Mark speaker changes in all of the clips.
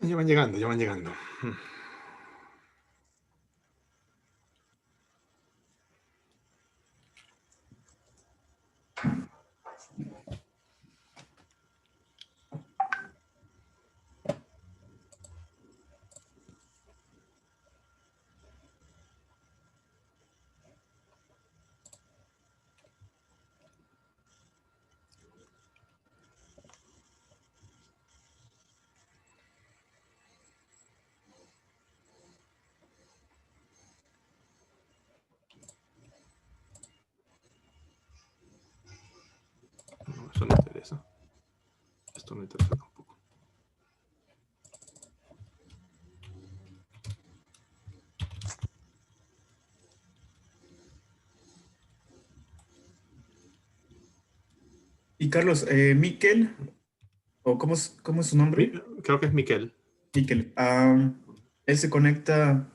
Speaker 1: Ya van llegando, ya van llegando. No, eso no interesa. Esto no interesa tampoco.
Speaker 2: Y Carlos, Miquel, o cómo es su nombre?
Speaker 1: Creo que es Miquel.
Speaker 2: Miquel. ¿Él se conecta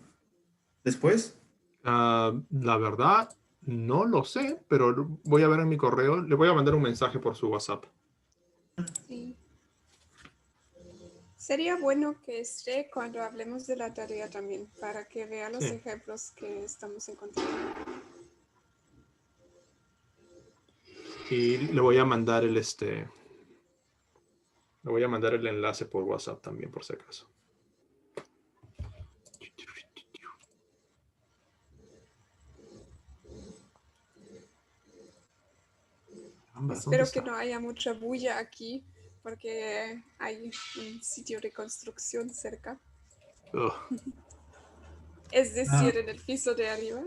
Speaker 2: después?
Speaker 1: La verdad, no lo sé, pero voy a ver en mi correo. Le voy a mandar un mensaje por su WhatsApp.
Speaker 3: Sí. Sería bueno que esté cuando hablemos de la tarea también, para que vea los
Speaker 1: Sí.
Speaker 3: ejemplos que estamos encontrando.
Speaker 1: Y le voy a mandar le voy a mandar el enlace por WhatsApp también, por si acaso.
Speaker 3: Espero que no haya mucha bulla aquí, porque hay un sitio de construcción cerca. Es decir, en el piso de arriba.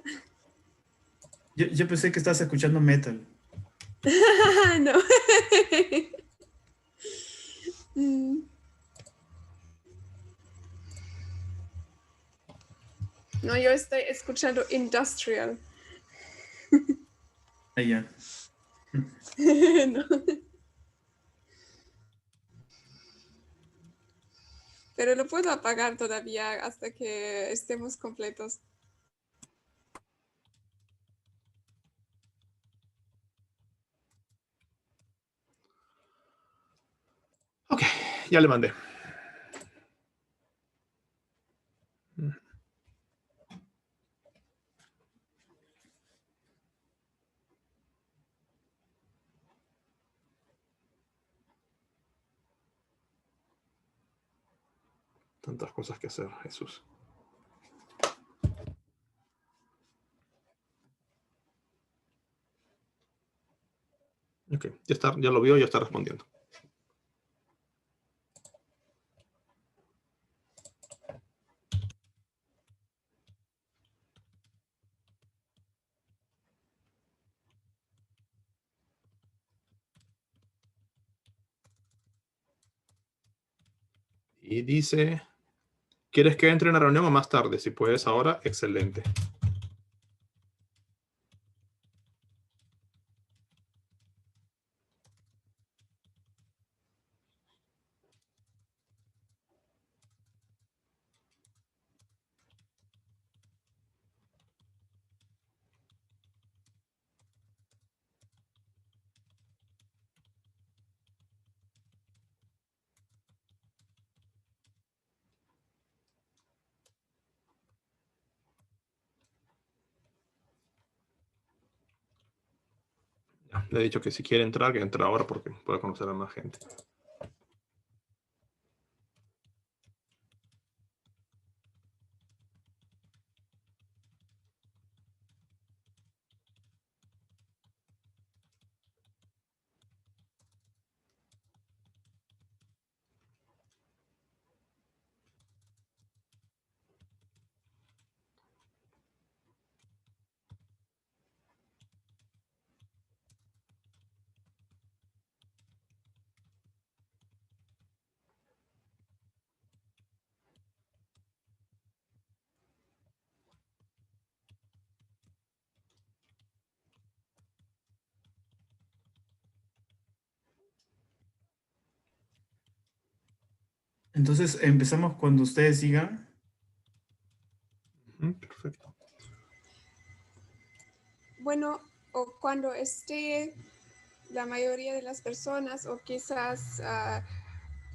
Speaker 2: Yo pensé que estabas escuchando metal.
Speaker 3: No. No, yo estoy escuchando industrial.
Speaker 2: Ya.
Speaker 3: No. Pero lo puedo apagar todavía hasta que estemos completos.
Speaker 1: Ok, ya le mandé. Tantas cosas que hacer, Jesús. Ok, ya lo vio, ya está respondiendo. Y dice, ¿quieres que entre en la reunión o más tarde? Si puedes ahora, excelente. Ya, le he dicho que si quiere entrar, que entre ahora porque puede conocer a más gente.
Speaker 2: Entonces empezamos cuando ustedes digan.
Speaker 1: Perfecto.
Speaker 3: Bueno, o cuando esté la mayoría de las personas, o quizás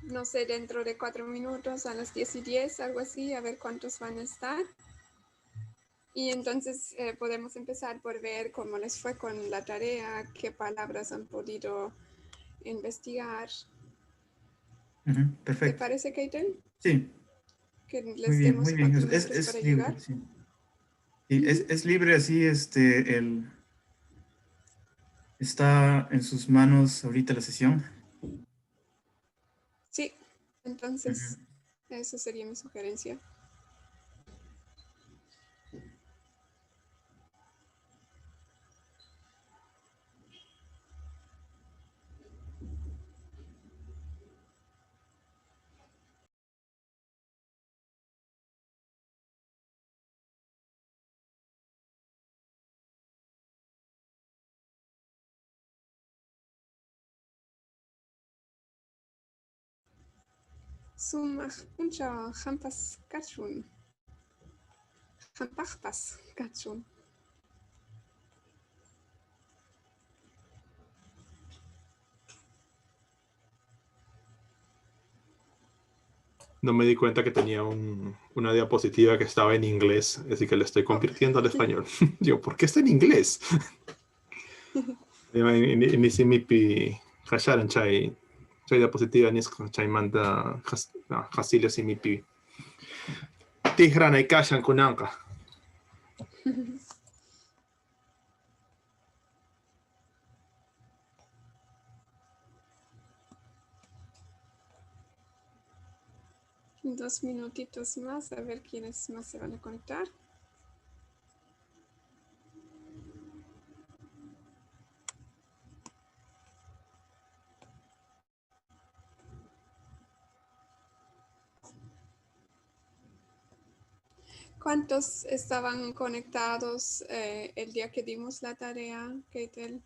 Speaker 3: no sé, dentro de 4 minutos a las 10:10, algo así, a ver cuántos van a estar. Y entonces podemos empezar por ver cómo les fue con la tarea, qué palabras han podido investigar. ¿Te
Speaker 2: Perfecto.
Speaker 3: parece, Keitel?
Speaker 2: Sí,
Speaker 3: Que
Speaker 2: muy
Speaker 3: les
Speaker 2: bien, muy
Speaker 3: demos
Speaker 2: bien.
Speaker 3: 4
Speaker 2: Es,
Speaker 3: minutos para
Speaker 2: es
Speaker 3: llegar.
Speaker 2: libre, sí. Sí, es libre así, está en sus manos ahorita la sesión.
Speaker 3: Sí,
Speaker 2: Ujú.
Speaker 3: entonces esa sería mi sugerencia. Sumach puncha hampas kachun. Hampachpas kachun.
Speaker 1: No me di cuenta que tenía una diapositiva que estaba en inglés, así que le estoy convirtiendo al español. Digo, ¿por qué está en inglés? Ini mipi hasharan chay diapositiva ni chay manda hasilio si mipi tihrana y kashan kunanka.
Speaker 3: Dos minutitos más, a ver quiénes más se van a conectar. ¿Cuántos estaban conectados el día que dimos la tarea, Keitel?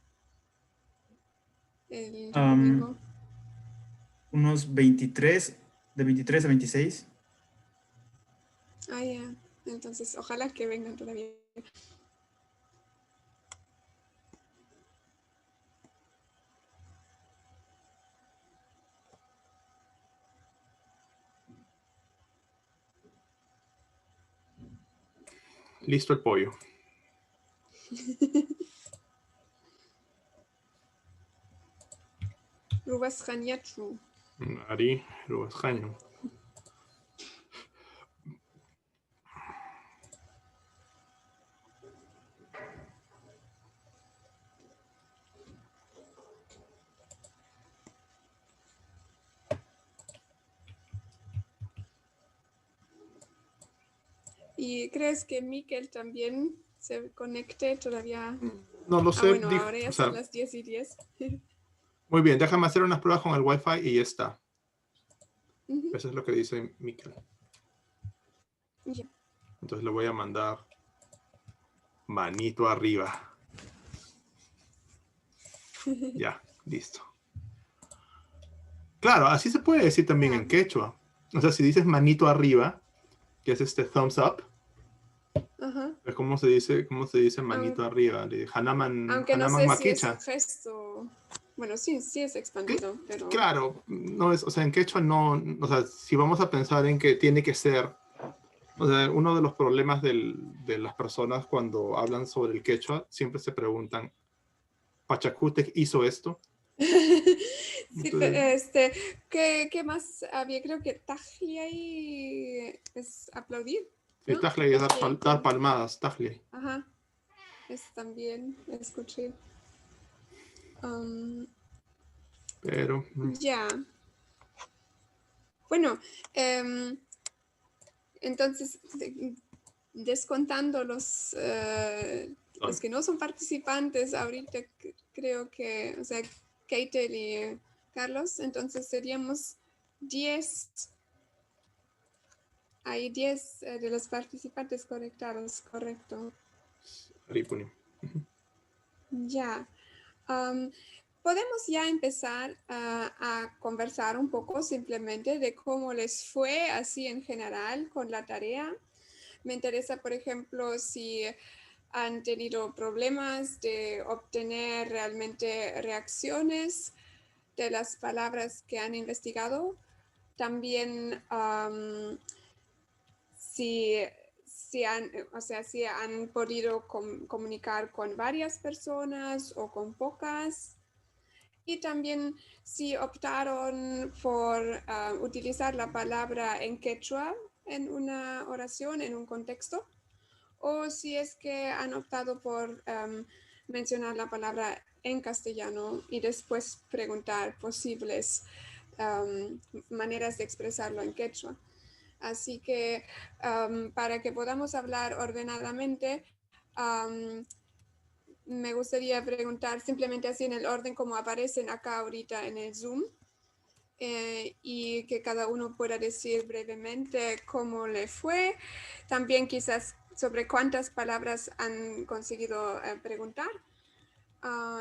Speaker 3: El domingo.
Speaker 2: Unos 23, de 23 a 26.
Speaker 3: Ah, ya. Entonces, ojalá que vengan todavía.
Speaker 1: Listo el pollo.
Speaker 3: Rubas Hanyatru.
Speaker 1: Ari, Rubasjaño.
Speaker 3: ¿Y crees que Miquel también se conecte todavía?
Speaker 1: No lo
Speaker 3: Ah,
Speaker 1: sé,
Speaker 3: bueno,
Speaker 1: dijo,
Speaker 3: ahora ya
Speaker 1: o
Speaker 3: son
Speaker 1: sea,
Speaker 3: las 10:10.
Speaker 1: muy bien, déjame hacer unas pruebas con el Wi-Fi y ya está.
Speaker 3: Ujú.
Speaker 1: Eso es lo que dice Mikel.
Speaker 3: Ya.
Speaker 1: Entonces le voy a mandar manito arriba. Ya, listo. Claro, así se puede decir también
Speaker 3: Ya.
Speaker 1: en quechua. O sea, si dices manito arriba, que es este thumbs up,
Speaker 3: Ajá.
Speaker 1: es como se dice manito arriba. Hanaman,
Speaker 3: Aunque no
Speaker 1: Hanaman
Speaker 3: sé si es un
Speaker 1: maquicha.
Speaker 3: gesto. Bueno, sí, sí es expandido, pero.
Speaker 1: Claro, no es, o sea, en quechua no, o sea, si vamos a pensar en que tiene que ser, o sea, uno de los problemas de las personas cuando hablan sobre el quechua, siempre se preguntan, ¿Pachacútec hizo esto?
Speaker 3: Sí,
Speaker 1: Entonces,
Speaker 3: ¿qué más había? Creo que Tajliay es aplaudir,
Speaker 1: sí,
Speaker 3: ¿no?
Speaker 1: tajle es
Speaker 3: Tajliay
Speaker 1: dar
Speaker 3: también.
Speaker 1: palmadas, tajle.
Speaker 3: Ajá, es también, escuché. Um,
Speaker 1: Pero,
Speaker 3: ya. Bueno, entonces, descontando los que no son participantes, ahorita creo que, o sea, Keitel y Carlos, entonces seríamos 10. Hay 10 de los participantes conectados, correcto.
Speaker 1: Aripuni.
Speaker 3: Ya. Podemos ya empezar a conversar un poco simplemente de cómo les fue así en general con la tarea. Me interesa, por ejemplo, si han tenido problemas de obtener realmente reacciones de las palabras que han investigado También si han podido comunicar con varias personas o con pocas. Y también si optaron por utilizar la palabra en quechua en una oración, en un contexto, o si es que han optado por mencionar la palabra en castellano y después preguntar posibles maneras de expresarlo en quechua. Así que para que podamos hablar ordenadamente, me gustaría preguntar simplemente así en el orden como aparecen acá ahorita en el Zoom, y que cada uno pueda decir brevemente cómo le fue, también quizás sobre cuántas palabras han conseguido preguntar.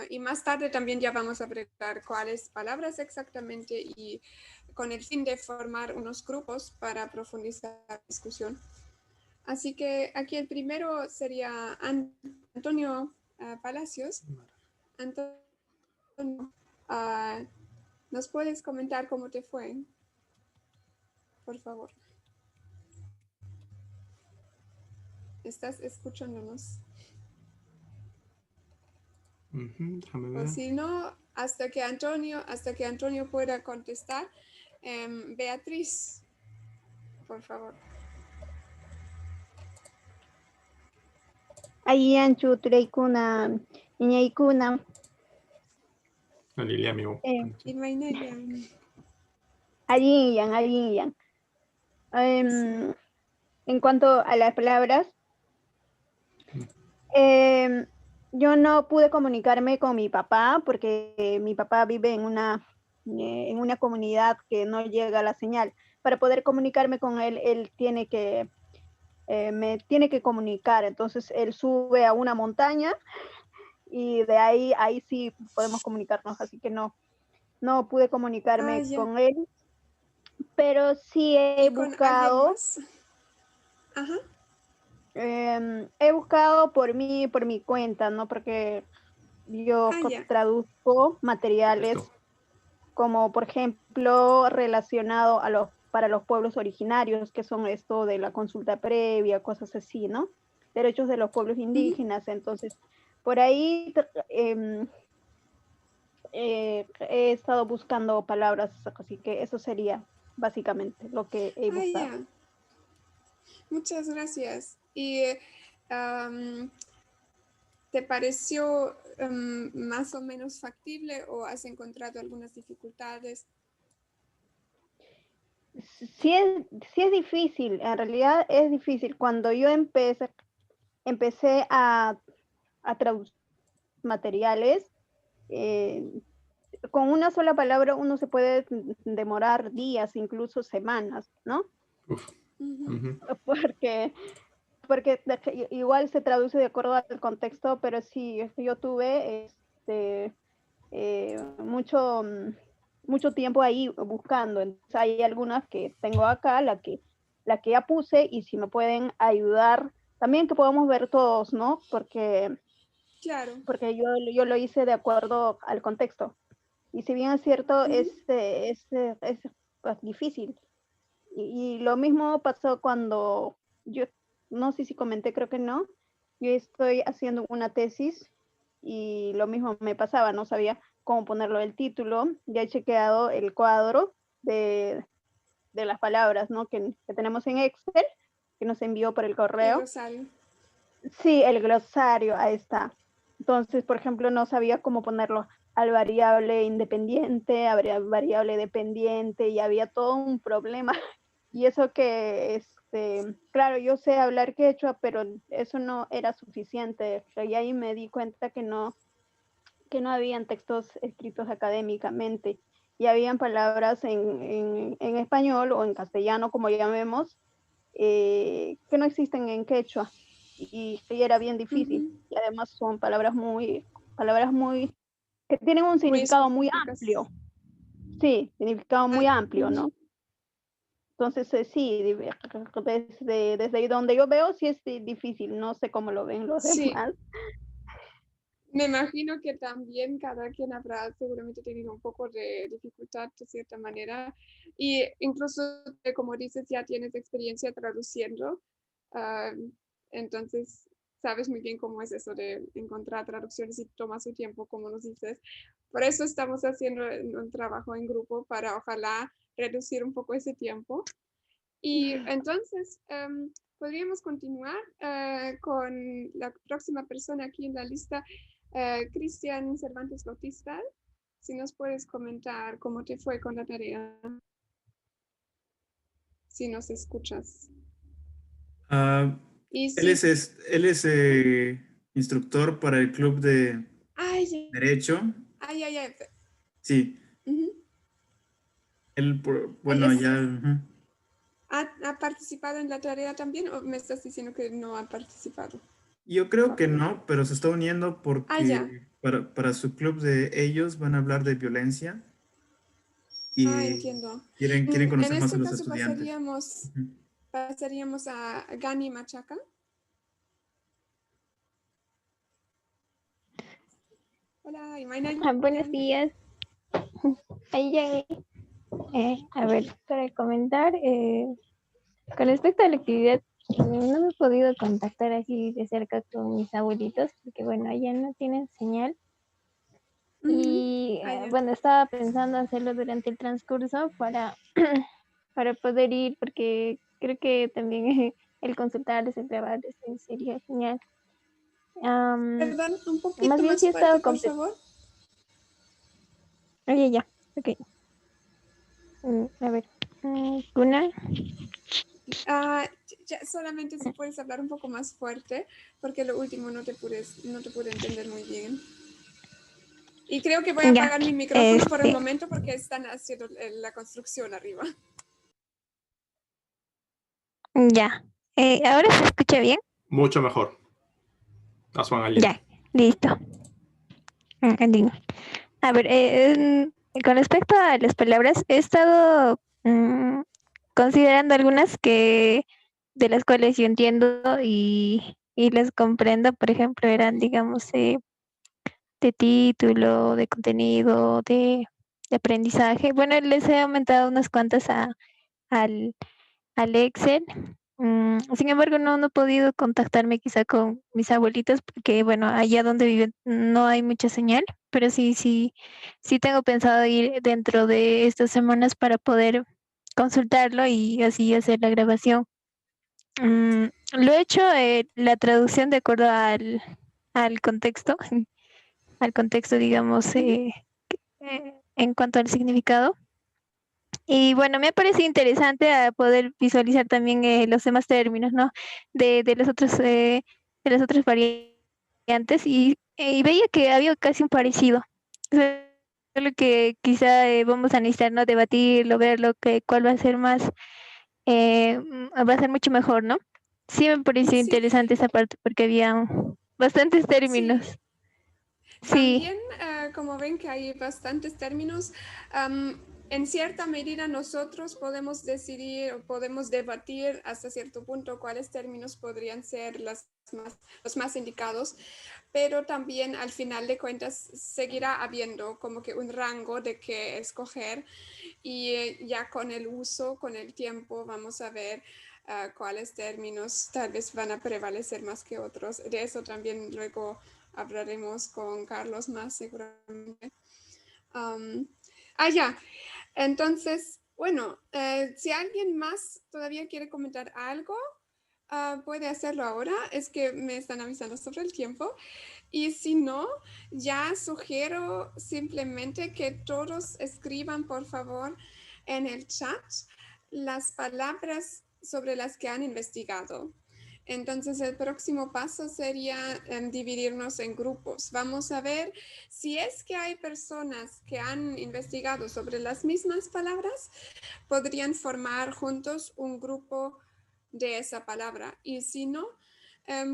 Speaker 3: Y más tarde también ya vamos a preguntar cuáles palabras exactamente y con el fin de formar unos grupos para profundizar la discusión. Así que aquí el primero sería Antonio Palacios. Antonio, ¿nos puedes comentar cómo te fue? Por favor. ¿Estás escuchándonos?
Speaker 1: Déjame
Speaker 3: O
Speaker 1: ver.
Speaker 3: si no, hasta que Antonio pueda contestar, Beatriz, por favor.
Speaker 4: Ayan chutreykuna, ñaykuna.
Speaker 1: Lilia, amigo.
Speaker 3: Imaynaya.
Speaker 4: Allinyan. En cuanto a las palabras, yo no pude comunicarme con mi papá porque mi papá vive en una comunidad que no llega a la señal. Para poder comunicarme con él, él tiene que, me tiene que comunicar. Entonces él sube a una montaña y de ahí sí podemos comunicarnos. Así que no pude comunicarme
Speaker 3: Ya.
Speaker 4: con él, pero sí he
Speaker 3: ¿Y con alguien
Speaker 4: buscado.
Speaker 3: más? Ajá.
Speaker 4: He buscado por mi cuenta, ¿no? Porque yo
Speaker 3: Ya.
Speaker 4: traduzco materiales
Speaker 1: Esto.
Speaker 4: como, por ejemplo, relacionado para los pueblos originarios, que son esto de la consulta previa, cosas así, ¿no? Derechos de los pueblos indígenas. Entonces, por ahí he estado buscando palabras, así que eso sería básicamente lo que he buscado.
Speaker 3: Ya. Muchas gracias. ¿Y te pareció más o menos factible o has encontrado algunas dificultades?
Speaker 4: Sí es difícil, en realidad es difícil. Cuando yo empecé a traducir materiales, con una sola palabra uno se puede demorar días, incluso semanas, ¿no?
Speaker 1: Uf. Ujú.
Speaker 4: Porque igual se traduce de acuerdo al contexto, pero sí, yo tuve mucho tiempo ahí buscando. Entonces, hay algunas que tengo acá, la que ya puse, y si me pueden ayudar, también que podamos ver todos, ¿no? Porque
Speaker 3: Claro.
Speaker 4: yo lo hice de acuerdo al contexto. Y si bien es cierto, es pues, difícil. Y lo mismo pasó cuando yo, no sé si comenté, creo que no, yo estoy haciendo una tesis y lo mismo me pasaba, no sabía cómo ponerlo el título. Ya he chequeado el cuadro de las palabras, ¿no? que tenemos en Excel, que nos envió por el
Speaker 3: El
Speaker 4: correo.
Speaker 3: glosario.
Speaker 4: Sí, el glosario, ahí está. Entonces, por ejemplo, no sabía cómo ponerlo al variable independiente, habría variable dependiente, y había todo un problema. Y eso que, claro, yo sé hablar quechua, pero eso no era suficiente. Y ahí me di cuenta que no habían textos escritos académicamente, y habían palabras en español o en castellano, como llamemos, que no existen en quechua, y era bien difícil. Y además son palabras muy, que tienen un
Speaker 3: Muy
Speaker 4: significado muy
Speaker 3: específicas.
Speaker 4: amplio. Sí, significado muy amplio, ¿no? Entonces, sí, desde donde yo veo, sí es difícil. No sé cómo lo ven los
Speaker 3: Sí.
Speaker 4: demás.
Speaker 3: Me imagino que también cada quien habrá seguramente tenido un poco de dificultad de cierta manera y incluso, como dices, ya tienes experiencia traduciendo, ah, entonces sabes muy bien cómo es eso de encontrar traducciones y toma su tiempo, como nos dices. Por eso estamos haciendo un trabajo en grupo para ojalá reducir un poco ese tiempo. Y entonces, podríamos continuar con la próxima persona aquí en la lista, Cristian Cervantes Bautista. Si nos puedes comentar cómo te fue con la tarea, si nos escuchas.
Speaker 2: Ah,
Speaker 3: Y
Speaker 2: él
Speaker 3: sí,
Speaker 2: él es instructor para el club de
Speaker 3: ay,
Speaker 2: Derecho.
Speaker 3: ay, ay, ay.
Speaker 2: Sí,
Speaker 3: Ujú.
Speaker 2: él,
Speaker 3: Él
Speaker 2: bueno, ya. Ujú.
Speaker 3: ¿Ha participado en la tarea también o me estás diciendo que no ha participado?
Speaker 2: Yo creo que no, pero se está uniendo
Speaker 3: Ah, ya.
Speaker 2: porque para su club de ellos van a hablar de violencia
Speaker 3: Ah,
Speaker 2: y
Speaker 3: entiendo.
Speaker 2: quieren
Speaker 3: En
Speaker 2: conocer más a
Speaker 3: este
Speaker 2: los
Speaker 3: caso
Speaker 2: estudiantes. Ujú.
Speaker 3: pasaríamos a Gani Machaca. Hola, Imaina.
Speaker 5: Buenos días. Ahí llegué. A ver, para comentar, con respecto a la actividad, no me he podido contactar así de cerca con mis abuelitos, porque bueno, allá no tienen señal.
Speaker 3: Ujú.
Speaker 5: Y
Speaker 3: Ah, ya.
Speaker 5: bueno, estaba pensando hacerlo durante el transcurso para poder ir, porque creo que también el consultarles, el grabarles sería genial.
Speaker 3: Perdón, un
Speaker 5: Más
Speaker 3: poquito
Speaker 5: bien
Speaker 3: más
Speaker 5: sí he
Speaker 3: fuerte,
Speaker 5: estado
Speaker 3: por favor.
Speaker 5: Oye, ya, ok. A ver, Gunnar.
Speaker 3: Ah, ya, solamente si puedes hablar un poco más fuerte, porque lo último no te pude entender muy bien. Y creo que voy a
Speaker 5: Ya,
Speaker 3: apagar mi micrófono por el
Speaker 5: este,
Speaker 3: momento porque están haciendo la construcción arriba.
Speaker 5: ya. ¿Ahora se escucha bien?
Speaker 1: Mucho mejor. Aswan Allende.
Speaker 5: Ya, listo. Dime. A ver, con respecto a las palabras, he estado considerando algunas que de las cuales yo entiendo y las comprendo. Por ejemplo, eran, digamos, de título, de contenido, de aprendizaje. Bueno, les he aumentado unas cuantas al, al Excel. Sin embargo, no he podido contactarme quizá con mis abuelitos porque, bueno, allá donde viven no hay mucha señal, pero sí tengo pensado ir dentro de estas semanas para poder consultarlo y así hacer la grabación. Lo he hecho la traducción de acuerdo al contexto, al contexto, digamos, en cuanto al significado. Y bueno, me parece interesante poder visualizar también los demás términos, ¿no? De los otros, de las otras variantes y veía que había casi un parecido. Solo que quizá vamos a necesitar, ¿no? Debatirlo, verlo, cuál va a ser más, va a ser mucho mejor, ¿no? Sí me pareció
Speaker 3: Sí,
Speaker 5: interesante esa parte porque había bastantes
Speaker 3: sí.
Speaker 5: términos. Sí,
Speaker 3: También, como ven que hay bastantes términos, en cierta medida nosotros podemos decidir o podemos debatir hasta cierto punto cuáles términos podrían ser los más indicados, pero también al final de cuentas seguirá habiendo como que un rango de qué escoger y ya con el uso, con el tiempo, vamos a ver cuáles términos tal vez van a prevalecer más que otros. De eso también luego hablaremos con Carlos más seguramente. Ya. Entonces, bueno, si alguien más todavía quiere comentar algo, puede hacerlo ahora. Es que me están avisando sobre el tiempo. Y si no, ya sugiero simplemente que todos escriban, por favor, en el chat las palabras sobre las que han investigado. Entonces, el próximo paso sería dividirnos en grupos. Vamos a ver si es que hay personas que han investigado sobre las mismas palabras, podrían formar juntos un grupo de esa palabra. Y si no,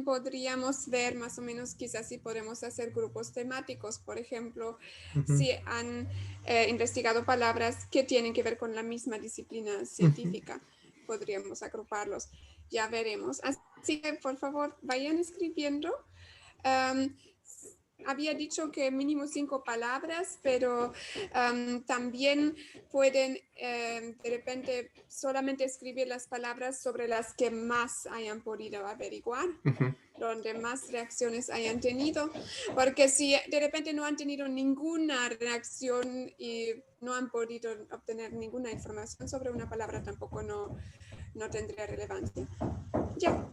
Speaker 3: podríamos ver más o menos quizás si podemos hacer grupos temáticos, por ejemplo, si han investigado palabras que tienen que ver con la misma disciplina científica, podríamos agruparlos, ya veremos. Así que por favor vayan escribiendo. había dicho que mínimo 5 palabras, pero también pueden de repente solamente escribir las palabras sobre las que más hayan podido averiguar, donde más reacciones hayan tenido, porque si de repente no han tenido ninguna reacción y no han podido obtener ninguna información sobre una palabra, tampoco no tendría relevancia. Ya.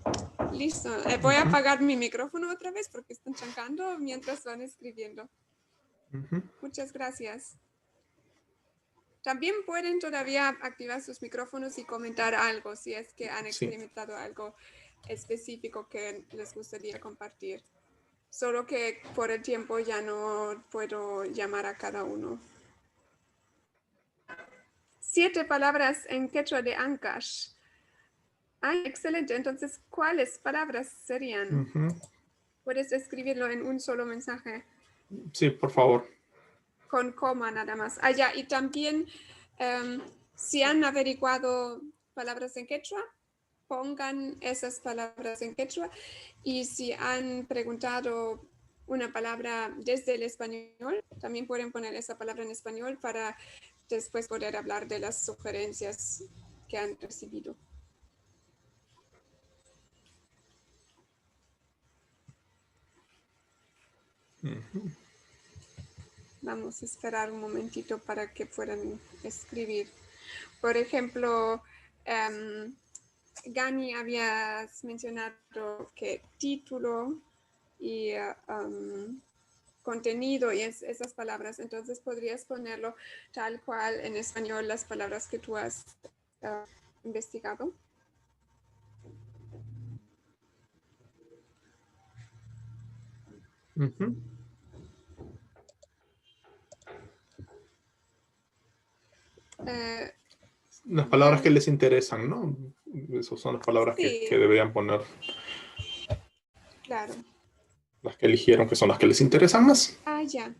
Speaker 3: Listo. Voy a apagar mi micrófono otra vez porque están chancando mientras van escribiendo. Muchas gracias. También pueden todavía activar sus micrófonos y comentar algo si es que han experimentado algo específico que les gustaría compartir. Solo que por el tiempo ya no puedo llamar a cada uno. 7 palabras en quechua de Ancash. Excelente. Entonces, ¿cuáles palabras serían? Puedes escribirlo en un solo mensaje.
Speaker 1: Sí, por favor.
Speaker 3: Con coma nada más. Ya. Y también, si han averiguado palabras en quechua, pongan esas palabras en quechua. Y si han preguntado una palabra desde el español, también pueden poner esa palabra en español para después poder hablar de las sugerencias que han recibido. Vamos a esperar un momentito para que puedan escribir. Por ejemplo, Gani, habías mencionado que título y contenido y esas palabras. Entonces podrías ponerlo tal cual en español las palabras que tú has investigado.
Speaker 1: Las palabras que les interesan, ¿no? Esas son las palabras que deberían poner.
Speaker 3: Claro.
Speaker 1: Las que eligieron, que son las que les interesan más.
Speaker 3: Ya.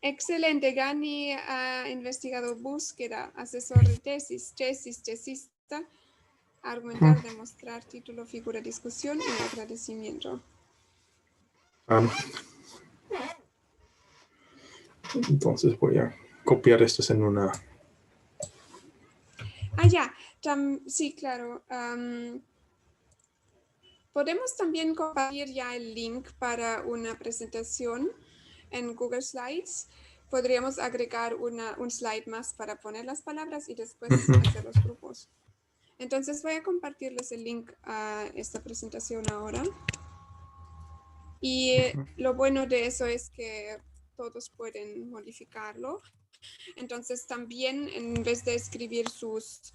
Speaker 3: Excelente. Gani ha investigado búsqueda, asesor de tesis, tesista, argumentar, demostrar, título, figura, discusión y agradecimiento.
Speaker 1: Entonces voy a copiar estos en una...
Speaker 3: Ya. Sí, claro. Podemos también compartir ya el link para una presentación en Google Slides. Podríamos agregar un slide más para poner las palabras y después hacer los grupos. Entonces voy a compartirles el link a esta presentación ahora. Y lo bueno de eso es que todos pueden modificarlo. Entonces también en vez de escribir sus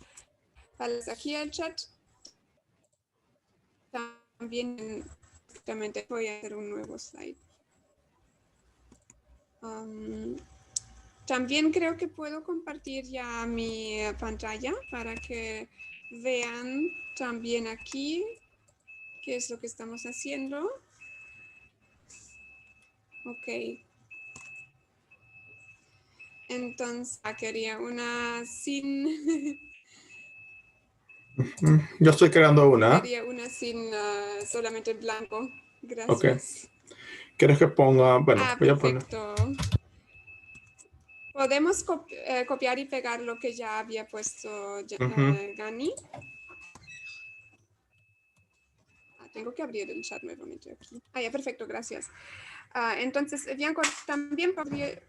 Speaker 3: palabras aquí al chat, también directamente voy a hacer un nuevo slide. También creo que puedo compartir ya mi pantalla para que vean también aquí qué es lo que estamos haciendo. Ok. Entonces, quería una sin...
Speaker 1: Yo estoy creando una.
Speaker 3: Quería una sin solamente blanco. Gracias.
Speaker 1: Ok. ¿Quieres que ponga? Bueno, voy
Speaker 3: perfecto.
Speaker 1: a poner.
Speaker 3: Podemos copiar y pegar lo que ya había puesto Gani. Tengo que abrir el chat nuevamente aquí. Ya, perfecto, gracias. Entonces, Bianco, también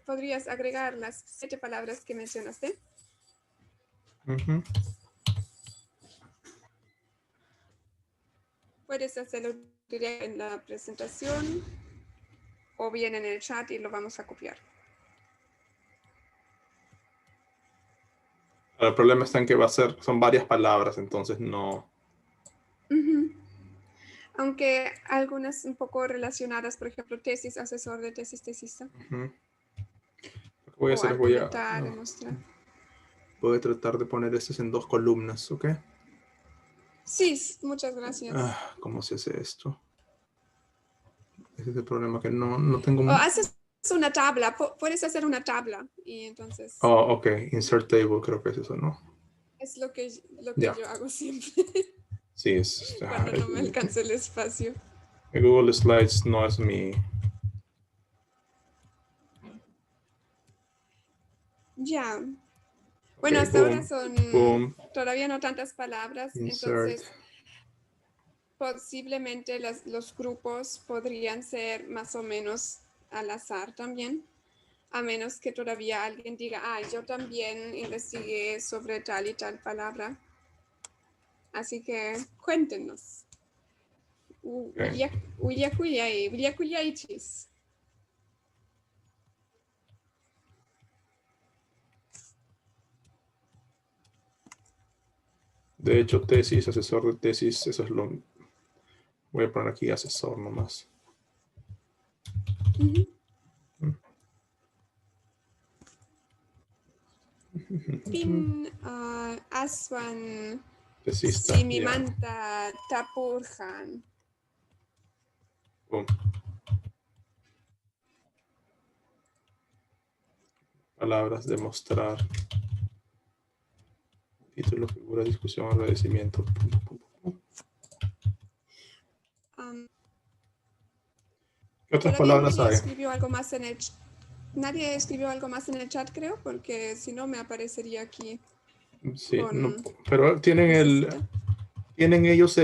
Speaker 3: podrías agregar las 7 palabras que mencionaste. Puedes hacerlo directo en la presentación o bien en el chat y lo vamos a copiar.
Speaker 1: El problema está en que son varias palabras, entonces no...
Speaker 3: Aunque algunas un poco relacionadas, por ejemplo, tesis, asesor de tesis, tesista.
Speaker 1: Lo que voy a hacer es voy a tratar de poner estos en 2 columnas, ¿ok?
Speaker 3: Sí, muchas gracias.
Speaker 1: ¿Cómo se hace esto? Ese es el problema, que no tengo...
Speaker 3: haces una tabla, puedes hacer una tabla y entonces...
Speaker 1: ok. Insert table, creo que es eso, ¿no?
Speaker 3: Es lo que yo hago siempre.
Speaker 1: Sí, es...
Speaker 3: Cuando no me alcanza el espacio.
Speaker 1: Google Slides no es mi...
Speaker 3: Ya. Bueno,
Speaker 1: Ok,
Speaker 3: hasta ahora son
Speaker 1: boom.
Speaker 3: todavía no tantas palabras,
Speaker 1: Insert.
Speaker 3: entonces posiblemente los grupos podrían ser más o menos al azar también, a menos que todavía alguien diga, yo también investigué sobre tal y tal palabra. Así que cuéntenos. Uyakuliaichis.
Speaker 1: De hecho, tesis, asesor de tesis, eso es lo... Voy a poner aquí asesor nomás.
Speaker 3: Pin aswan
Speaker 1: Tesista,
Speaker 3: simimanta tapurjan.
Speaker 1: Boom. Palabras, demostrar. Título, figura, discusión, agradecimiento. ¿Qué otras palabras
Speaker 3: nadie
Speaker 1: hay?
Speaker 3: escribió algo más en el Nadie escribió algo más en el chat, creo, porque si no me aparecería aquí.
Speaker 1: Sí,
Speaker 3: con
Speaker 1: no, pero tienen tienen ellos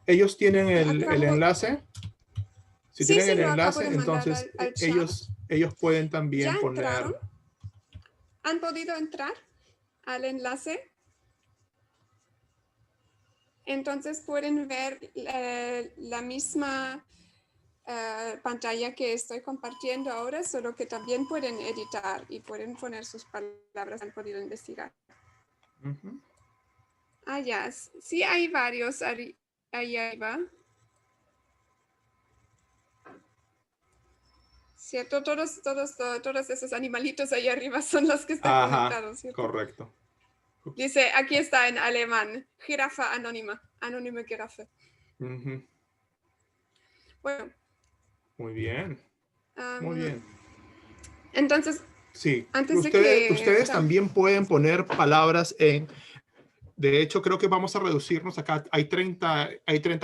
Speaker 1: ellos tienen el enlace. Si
Speaker 3: Sí,
Speaker 1: tienen el
Speaker 3: lo acabo
Speaker 1: enlace,
Speaker 3: de mandar
Speaker 1: entonces
Speaker 3: al chat.
Speaker 1: ellos pueden también
Speaker 3: ¿Ya
Speaker 1: poner.
Speaker 3: entraron? ¿Han podido entrar al enlace? Entonces pueden ver la misma pantalla que estoy compartiendo ahora, solo que también pueden editar y pueden poner sus palabras, han podido investigar. Ya, sí hay varios, ahí va. ¿Cierto? Todos esos animalitos ahí arriba son los que están conectados, ¿cierto?
Speaker 1: Correcto.
Speaker 3: Dice, aquí está en alemán, jirafa anónima, anónima jirafa. Bueno.
Speaker 1: Muy bien. Muy bien.
Speaker 3: Entonces,
Speaker 1: sí,
Speaker 3: antes
Speaker 1: ustedes también pueden poner palabras en... De hecho, creo que vamos a reducirnos acá. Hay 30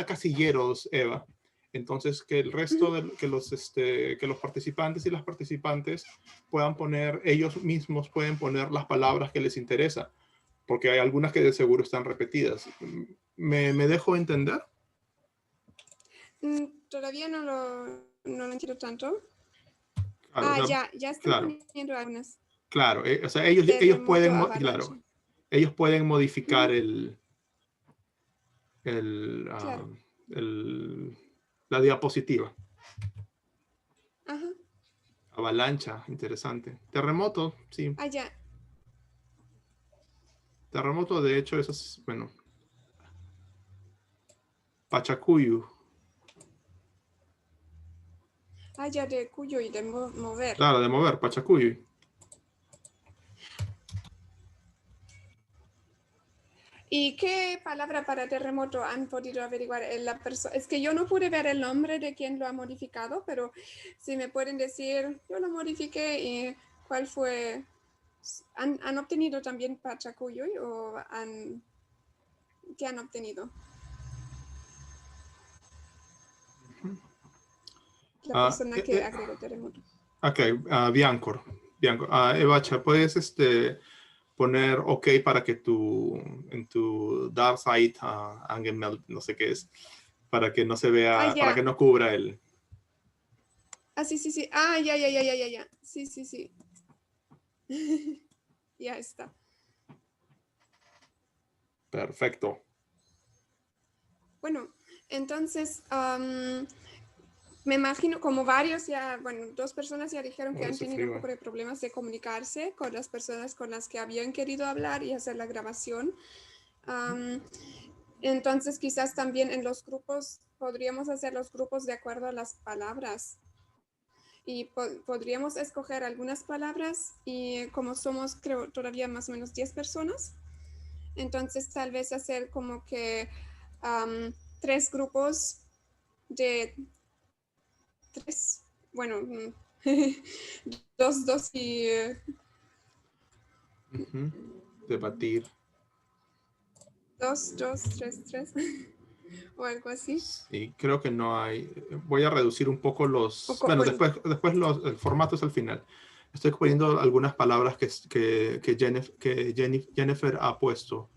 Speaker 1: casilleros, Eva. Entonces, que el resto que los participantes y las participantes puedan poner, ellos mismos pueden poner las palabras que les interesa, porque hay algunas que de seguro están repetidas. ¿Me dejo entender?
Speaker 3: Todavía no lo entiendo tanto.
Speaker 1: Claro,
Speaker 3: ya están poniendo algunas.
Speaker 1: Claro, o sea, ellos pueden modificar la diapositiva.
Speaker 3: Ajá.
Speaker 1: Avalancha, interesante. Terremoto, sí.
Speaker 3: Ya.
Speaker 1: Terremoto, de hecho, eso es, bueno. Pachacuyo.
Speaker 3: Ya de cuyo y de mover.
Speaker 1: Claro, de mover, Pachacuyo.
Speaker 3: ¿Y qué palabra para terremoto han podido averiguar? Es que yo no pude ver el nombre de quien lo ha modificado, pero si me pueden decir, yo lo modifiqué y cuál fue. ¿Han obtenido también Pachacuyo o qué han obtenido? La persona que agregó terremoto.
Speaker 1: Ok, Biancor. Evacha, ¿puedes poner OK para que en tu Dark Side Angemeld, no sé qué es, para que no se vea, para que no cubra el...
Speaker 3: Sí. Ya. Sí. Ya está.
Speaker 1: Perfecto.
Speaker 3: Bueno, entonces, me imagino como varios dos personas ya dijeron que han tenido un poco de problemas de comunicarse con las personas con las que habían querido hablar y hacer la grabación. Entonces, quizás también en los grupos, podríamos hacer los grupos de acuerdo a las palabras. Y podríamos escoger algunas palabras y como somos, creo, todavía más o menos 10 personas, entonces tal vez hacer como que 3 grupos de 3, bueno, 2 y...
Speaker 1: Debatir.
Speaker 3: 2, 3, o algo así.
Speaker 1: Sí, creo que no hay. Voy a reducir un poco los... Bueno, después el formato es al final. Estoy poniendo algunas palabras que Jennifer ha puesto.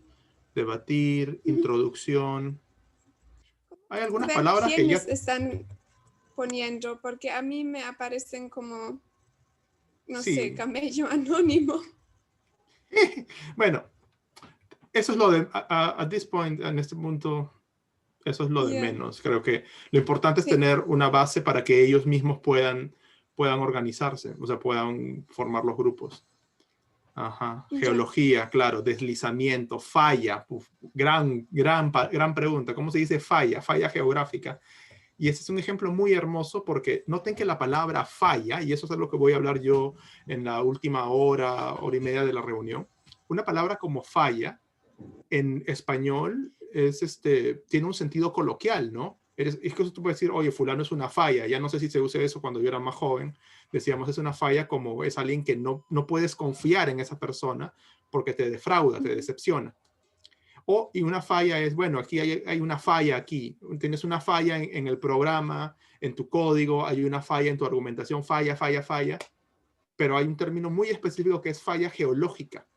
Speaker 1: Debatir, introducción. Hay
Speaker 3: A
Speaker 1: algunas
Speaker 3: ver
Speaker 1: palabras que ya...
Speaker 3: quiénes están poniendo, porque a mí me aparecen como, no
Speaker 1: Sí.
Speaker 3: sé, camello anónimo.
Speaker 1: Bueno, eso es lo de... At this point, en este punto, eso es lo de menos. Creo que lo importante es tener una base para que ellos mismos puedan organizarse, o sea, puedan formar los grupos. Ajá. Geología, claro, deslizamiento, falla. Uf, gran pregunta. ¿Cómo se dice falla? Falla geográfica. Y ese es un ejemplo muy hermoso porque noten que la palabra falla, y eso es lo que voy a hablar yo en la última hora y media de la reunión. Una palabra como falla en español tiene un sentido coloquial, ¿no? Es que tú puedes decir, oye, fulano es una falla. Ya no sé si se usa eso cuando yo era más joven. Decíamos, es una falla como es alguien que no puedes confiar en esa persona porque te defrauda, te decepciona. Y una falla es, bueno, aquí hay una falla aquí. Tienes una falla en el programa, en tu código, hay una falla en tu argumentación, falla. Pero hay un término muy específico que es falla geológica.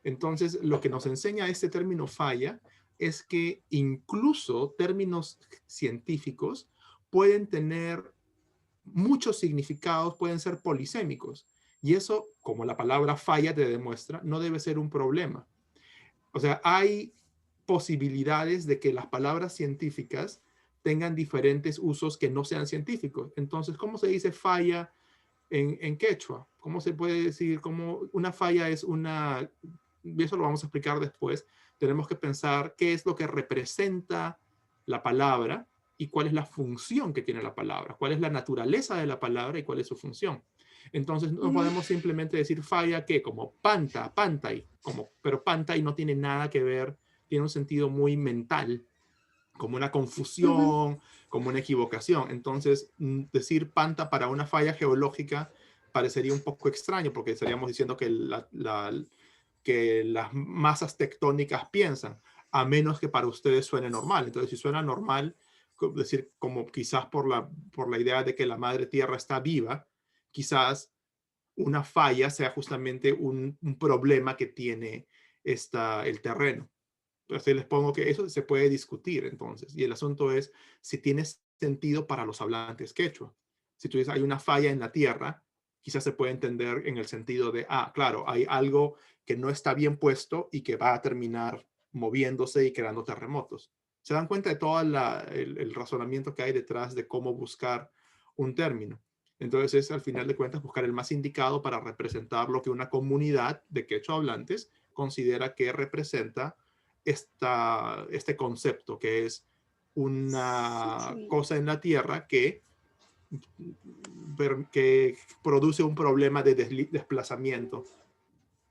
Speaker 1: Entonces, lo que nos enseña este término falla es que incluso términos científicos pueden tener muchos significados, pueden ser polisémicos. Y eso, como la palabra falla te demuestra, no debe ser un problema. O sea, hay posibilidades de que las palabras científicas tengan diferentes usos que no sean científicos. Entonces, ¿cómo se dice falla en quechua? ¿Cómo se puede decir? ¿Cómo una falla es una... Y eso lo vamos a explicar después. Tenemos que pensar qué es lo que representa la palabra y cuál es la función que tiene la palabra, cuál es la naturaleza de la palabra y cuál es su función. Entonces no podemos simplemente decir falla que como pantai, pero pantai no tiene nada que ver, tiene un sentido muy mental, como una confusión, como una equivocación. Entonces decir panta para una falla geológica parecería un poco extraño porque estaríamos diciendo que que las masas tectónicas piensan, a menos que para ustedes suene normal. Entonces, si suena normal, es decir, como quizás por la idea de que la madre tierra está viva, quizás una falla sea justamente un problema que tiene el terreno. Entonces, les pongo que eso se puede discutir entonces. Y el asunto es si tiene sentido para los hablantes quechua. Si tú dices hay una falla en la tierra, quizás se puede entender en el sentido de, claro, hay algo que no está bien puesto y que va a terminar moviéndose y creando terremotos. ¿Se dan cuenta de todo el razonamiento que hay detrás de cómo buscar un término? Entonces es, al final de cuentas, buscar el más indicado para representar lo que una comunidad de quechua hablantes considera que representa este concepto, que es una cosa en la tierra que produce un problema de desplazamiento.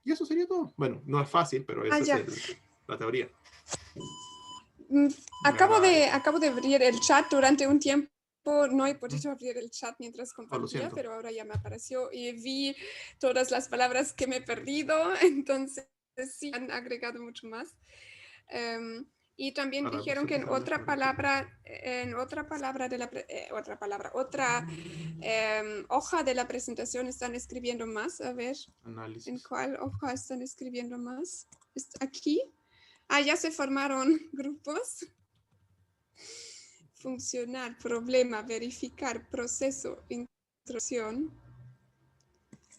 Speaker 1: Y eso sería todo. Bueno, no es fácil, pero esa es la teoría.
Speaker 3: Acabo de abrir el chat durante un tiempo. No he podido abrir el chat mientras compartía, pero ahora ya me apareció y vi todas las palabras que me he perdido. Entonces, sí, han agregado mucho más. Y también dijeron que otra hoja de la presentación están escribiendo más. A ver,
Speaker 1: análisis.
Speaker 3: ¿En cuál hoja están escribiendo más? ¿Está aquí? Ya se formaron grupos. Funcionar, problema, verificar, proceso, introducción.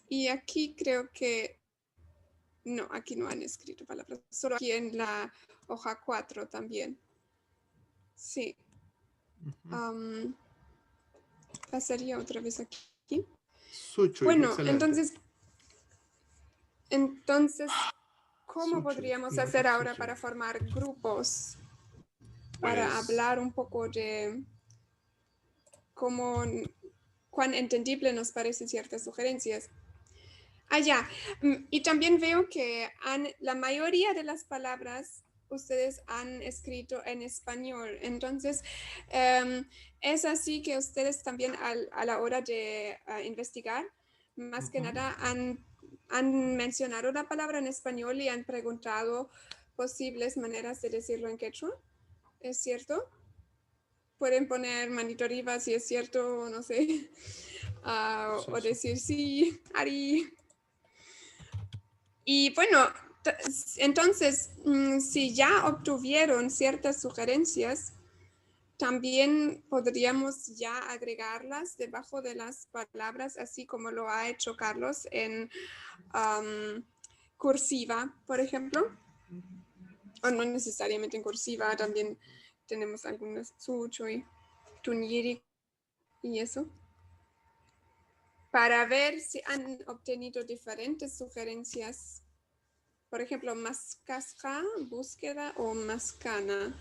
Speaker 3: Y aquí creo que no, aquí no han escrito palabras, solo aquí en la hoja 4 también. Sí. Pasaría otra vez aquí. Bueno,
Speaker 1: excelente.
Speaker 3: entonces, ¿cómo podríamos hacer ahora para formar grupos? Para hablar un poco de cuán entendible nos parecen ciertas sugerencias. Y también veo que la mayoría de las palabras ustedes han escrito en español. Entonces, es así que ustedes también a la hora de investigar, más que nada han mencionado la palabra en español y han preguntado posibles maneras de decirlo en quechua. ¿Es cierto? Pueden poner manito arriba si es cierto o no sé. o decir sí, Ari. Y bueno, entonces, si ya obtuvieron ciertas sugerencias, también podríamos ya agregarlas debajo de las palabras, así como lo ha hecho Carlos en cursiva, por ejemplo. O no necesariamente en cursiva, también tenemos algunas sucho y tuniri y eso. Para ver si han obtenido diferentes sugerencias. Por ejemplo, mascasca, búsqueda, o mascana.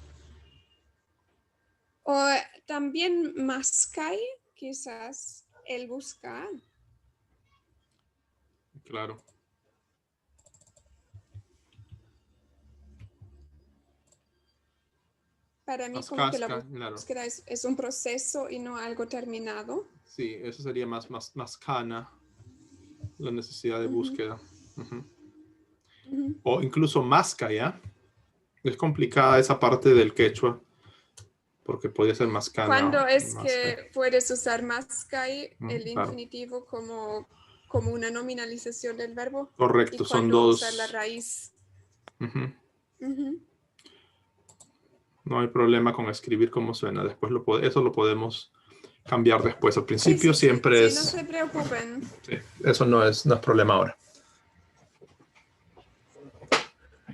Speaker 3: O también mascai, quizás el buscar.
Speaker 1: Claro.
Speaker 3: Para mí como que la
Speaker 1: Claro.
Speaker 3: búsqueda es un proceso y no algo terminado.
Speaker 1: Sí, eso sería más cana, la necesidad de búsqueda. O incluso masca, ¿ya? Es complicada esa parte del quechua, porque podría ser mascana.
Speaker 3: ¿Cuándo es que puedes usar mascai, el
Speaker 1: claro.
Speaker 3: infinitivo, como una nominalización del verbo?
Speaker 1: Correcto,
Speaker 3: ¿Y
Speaker 1: son
Speaker 3: cuándo
Speaker 1: dos.
Speaker 3: usar la raíz?
Speaker 1: No hay problema con escribir como suena. Después eso lo podemos cambiar después. Al principio siempre es...
Speaker 3: Sí, no se preocupen.
Speaker 1: Sí, eso no es problema ahora.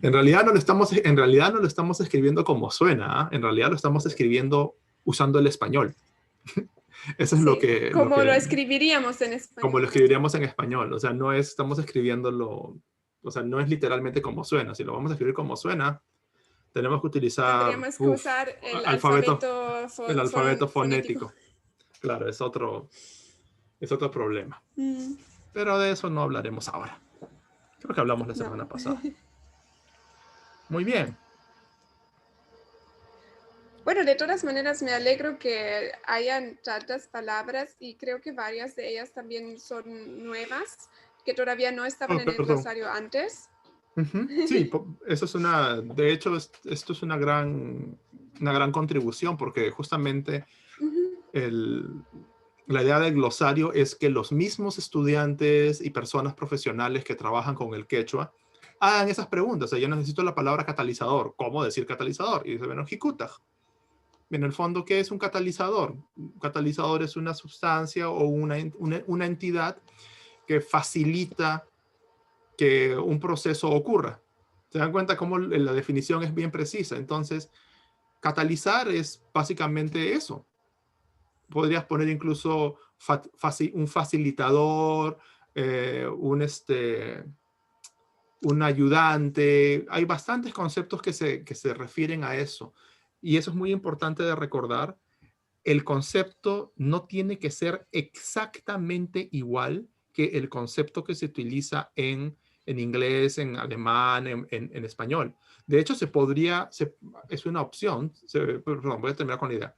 Speaker 1: En realidad no lo estamos escribiendo como suena. En realidad lo estamos escribiendo usando el español. Eso es lo que...
Speaker 3: Como lo escribiríamos en español.
Speaker 1: Como lo escribiríamos en español. O sea, no estamos escribiéndolo... O sea, no es literalmente como suena. Si lo vamos a escribir como suena, tenemos que utilizar...
Speaker 3: Tendríamos que usar el
Speaker 1: alfabeto fonético. Claro, es otro problema. Pero de eso no hablaremos ahora. Creo que hablamos la semana pasada. Muy bien.
Speaker 3: Bueno, de todas maneras me alegro que hayan tantas palabras y creo que varias de ellas también son nuevas, que todavía no estaban en el glosario antes.
Speaker 1: Sí, eso es de hecho, esto es una gran contribución, porque justamente la idea del glosario es que los mismos estudiantes y personas profesionales que trabajan con el quechua hagan esas preguntas. O sea, yo necesito la palabra catalizador. ¿Cómo decir catalizador? Y dice, bueno, jikutaj. En el fondo, ¿qué es un catalizador? Un catalizador es una sustancia o una entidad que facilita que un proceso ocurra. ¿Se dan cuenta cómo la definición es bien precisa? Entonces, catalizar es básicamente eso. Podrías poner incluso un facilitador, un ayudante. Hay bastantes conceptos que se refieren a eso. Y eso es muy importante de recordar. El concepto no tiene que ser exactamente igual que el concepto que se utiliza en inglés, en alemán, en español. De hecho, es una opción. Perdón, voy a terminar con la idea.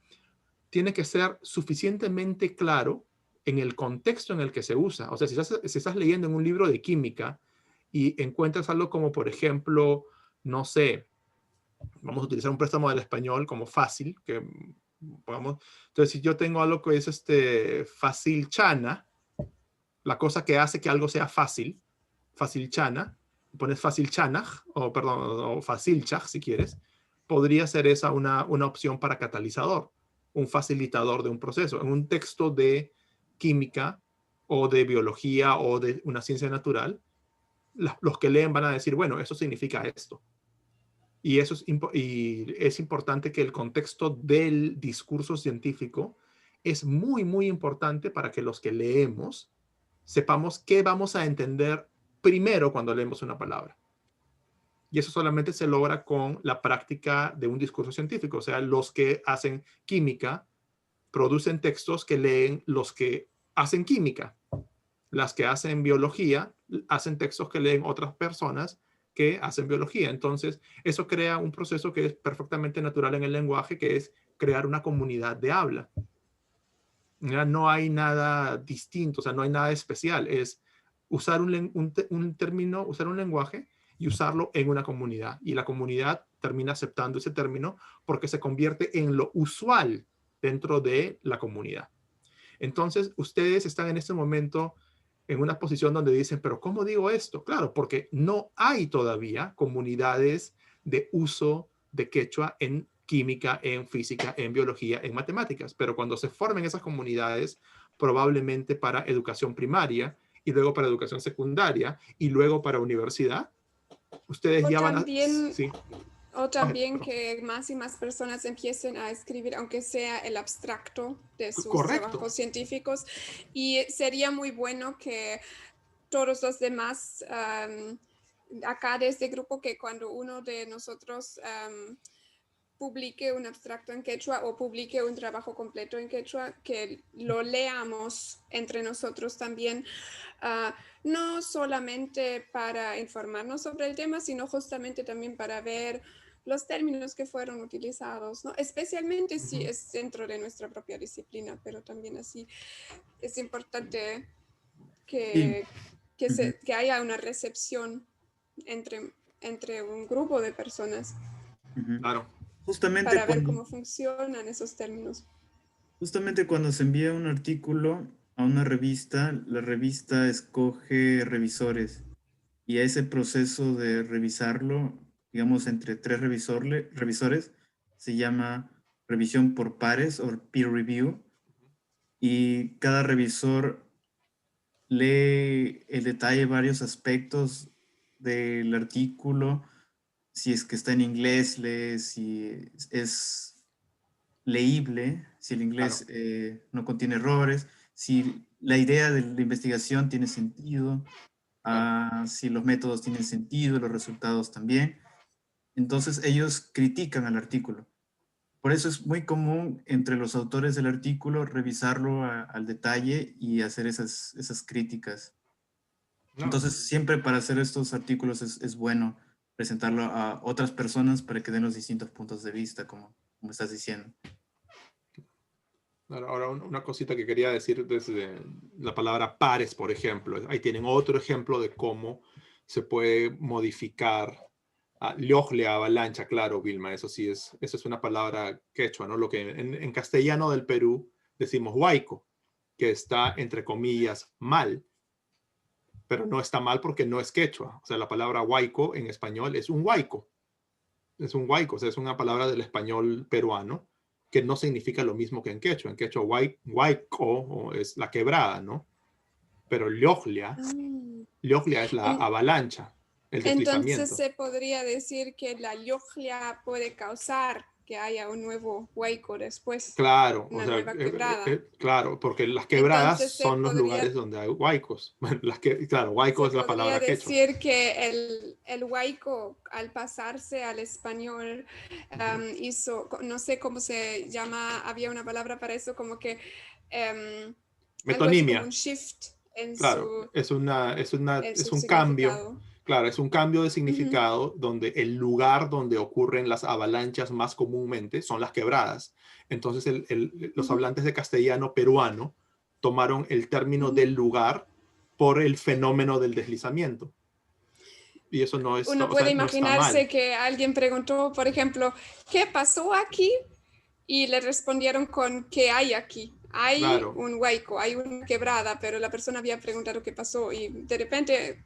Speaker 1: Tiene que ser suficientemente claro en el contexto en el que se usa. O sea, si estás leyendo en un libro de química y encuentras algo como, por ejemplo, no sé, vamos a utilizar un préstamo del español como fácil, entonces si yo tengo algo que es facilchana, la cosa que hace que algo sea fácil, facilchana, pones facilchanaj, o facilchaj si quieres, podría ser esa una opción para catalizador, un facilitador de un proceso. En un texto de química o de biología o de una ciencia natural, los que leen van a decir, bueno, eso significa esto. Y es importante que el contexto del discurso científico es muy, muy importante para que los que leemos sepamos qué vamos a entender primero cuando leemos una palabra. Y eso solamente se logra con la práctica de un discurso científico. O sea, los que hacen química producen textos que leen los que hacen química. Las que hacen biología hacen textos que leen otras personas que hacen biología. Entonces, eso crea un proceso que es perfectamente natural en el lenguaje, que es crear una comunidad de habla. No hay nada distinto, o sea, no hay nada especial. Es usar un término, usar un lenguaje y usarlo en una comunidad. Y la comunidad termina aceptando ese término porque se convierte en lo usual dentro de la comunidad. Entonces, ustedes están en este momento en una posición donde dicen, pero ¿cómo digo esto? Claro, porque no hay todavía comunidades de uso de quechua en química, en física, en biología, en matemáticas. Pero cuando se formen esas comunidades, probablemente para educación primaria y luego para educación secundaria y luego para universidad, ustedes ya van a... Sí.
Speaker 3: O también que más y más personas empiecen a escribir, aunque sea el abstracto de sus trabajos científicos. Y sería muy bueno que todos los demás, acá de este grupo, que cuando uno de nosotros publique un abstracto en quechua o publique un trabajo completo en quechua, que lo leamos entre nosotros también. No solamente para informarnos sobre el tema, sino justamente también para ver los términos que fueron utilizados, ¿no? Especialmente si es dentro de nuestra propia disciplina, pero también así es importante que haya una recepción entre un grupo de personas.
Speaker 1: Claro.
Speaker 2: Justamente
Speaker 3: para ver cómo funcionan esos términos.
Speaker 2: Justamente cuando se envía un artículo a una revista, la revista escoge revisores y a ese proceso de revisarlo, digamos, entre 3 revisores, se llama revisión por pares o peer review, y cada revisor lee el detalle varios aspectos del artículo, si es que está en inglés, lee si es leíble, si el inglés no contiene errores, si la idea de la investigación tiene sentido, si los métodos tienen sentido, los resultados también. Entonces ellos critican al artículo. Por eso es muy común entre los autores del artículo revisarlo al detalle y hacer esas críticas. Entonces siempre para hacer estos artículos es bueno presentarlo a otras personas para que den los distintos puntos de vista, como estás diciendo.
Speaker 1: Ahora, una cosita que quería decir desde la palabra pares, por ejemplo. Ahí tienen otro ejemplo de cómo se puede modificar. Llocle, avalancha, claro, Vilma, eso es una palabra quechua, ¿no? Lo que en castellano del Perú decimos huayco, que está, entre comillas, mal, pero no está mal porque no es quechua. O sea, la palabra huayco en español es un huayco. Es un huayco, o sea, es una palabra del español peruano que no significa lo mismo que en quechua. En quechua, huayco es la quebrada, ¿no? Pero lloclia es la avalancha, el deslizamiento.
Speaker 3: Entonces se podría decir que la lloclia puede causar que haya un nuevo huayco después.
Speaker 1: Claro,
Speaker 3: una nueva quebrada.
Speaker 1: Claro, porque las quebradas
Speaker 3: Entonces,
Speaker 1: son los lugares donde hay huaicos. Claro, huayco es la palabra quechua.
Speaker 3: Podría decir que el huayco, al pasarse al español, hizo, no sé cómo se llama, había una palabra para eso, como que
Speaker 1: metonimia.
Speaker 3: Como un shift en
Speaker 1: claro, es un cambio. Claro, es un cambio de significado donde el lugar donde ocurren las avalanchas más comúnmente son las quebradas. Entonces los hablantes de castellano peruano tomaron el término del lugar por el fenómeno del deslizamiento. Y eso no es...
Speaker 3: Uno puede imaginarse que alguien preguntó, por ejemplo, ¿qué pasó aquí? Y le respondieron con ¿qué hay aquí? Hay un huayco, hay una quebrada, pero la persona había preguntado qué pasó y de repente...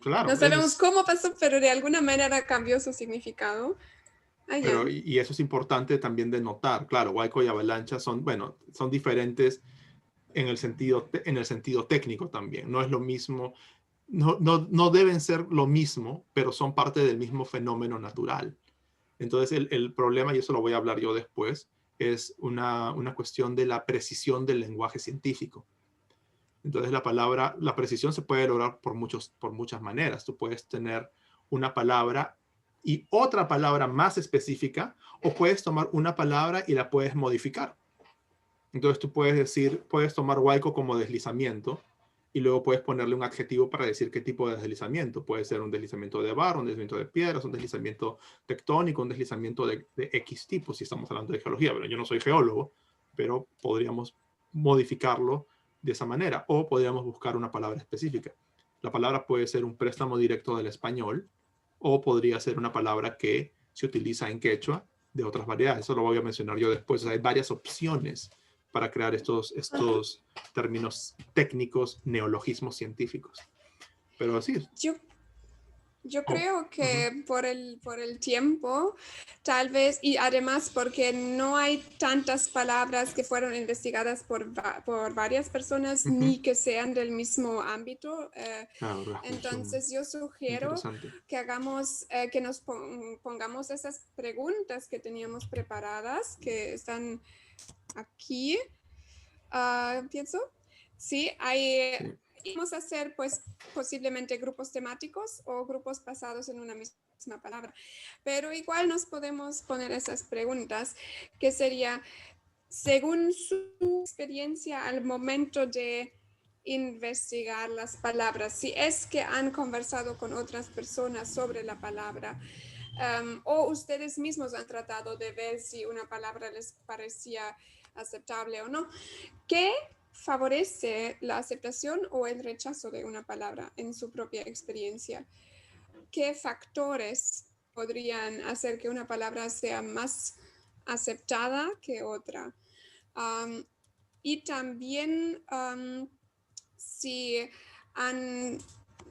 Speaker 1: Claro,
Speaker 3: no sabemos cómo pasó, pero de alguna manera cambió su significado.
Speaker 1: Pero, y eso es importante también de notar. Claro, huayco y avalancha son diferentes en el sentido técnico también. No es lo mismo, no deben ser lo mismo, pero son parte del mismo fenómeno natural. Entonces el problema, y eso lo voy a hablar yo después, es una cuestión de la precisión del lenguaje científico. Entonces la precisión se puede lograr por muchas maneras. Tú puedes tener una palabra y otra palabra más específica, o puedes tomar una palabra y la puedes modificar. Entonces tú puedes tomar huayco como deslizamiento y luego puedes ponerle un adjetivo para decir qué tipo de deslizamiento. Puede ser un deslizamiento de barro, un deslizamiento de piedras, un deslizamiento tectónico, un deslizamiento de X tipo, si estamos hablando de geología. Pero yo no soy geólogo, pero podríamos modificarlo de esa manera, o podríamos buscar una palabra específica. La palabra puede ser un préstamo directo del español, o podría ser una palabra que se utiliza en quechua de otras variedades. Eso lo voy a mencionar yo después. O sea, hay varias opciones para crear estos términos técnicos, neologismos científicos. Pero sí.
Speaker 3: Yo creo que por el tiempo, tal vez, y además porque no hay tantas palabras que fueron investigadas por varias personas ni que sean del mismo ámbito. Entonces yo sugiero que hagamos, que nos pongamos esas preguntas que teníamos preparadas, que están aquí, pienso. Sí, hay... Vamos a hacer, pues, posiblemente grupos temáticos o grupos basados en una misma palabra. Pero igual nos podemos poner esas preguntas, que sería, según su experiencia al momento de investigar las palabras, si es que han conversado con otras personas sobre la palabra, o ustedes mismos han tratado de ver si una palabra les parecía aceptable o no, ¿qué favorece la aceptación o el rechazo de una palabra en su propia experiencia? ¿Qué factores podrían hacer que una palabra sea más aceptada que otra? Y también si han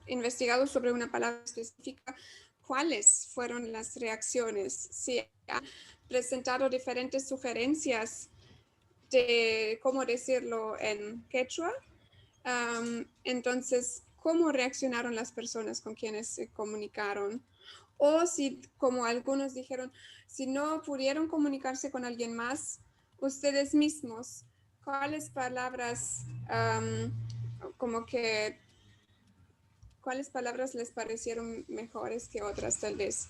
Speaker 3: investigado sobre una palabra específica, ¿cuáles fueron las reacciones? Si han presentado diferentes sugerencias de cómo decirlo en quechua. Entonces, ¿cómo reaccionaron las personas con quienes se comunicaron? O si, como algunos dijeron, si no pudieron comunicarse con alguien más, ustedes mismos, ¿cuáles palabras cuáles palabras les parecieron mejores que otras tal vez?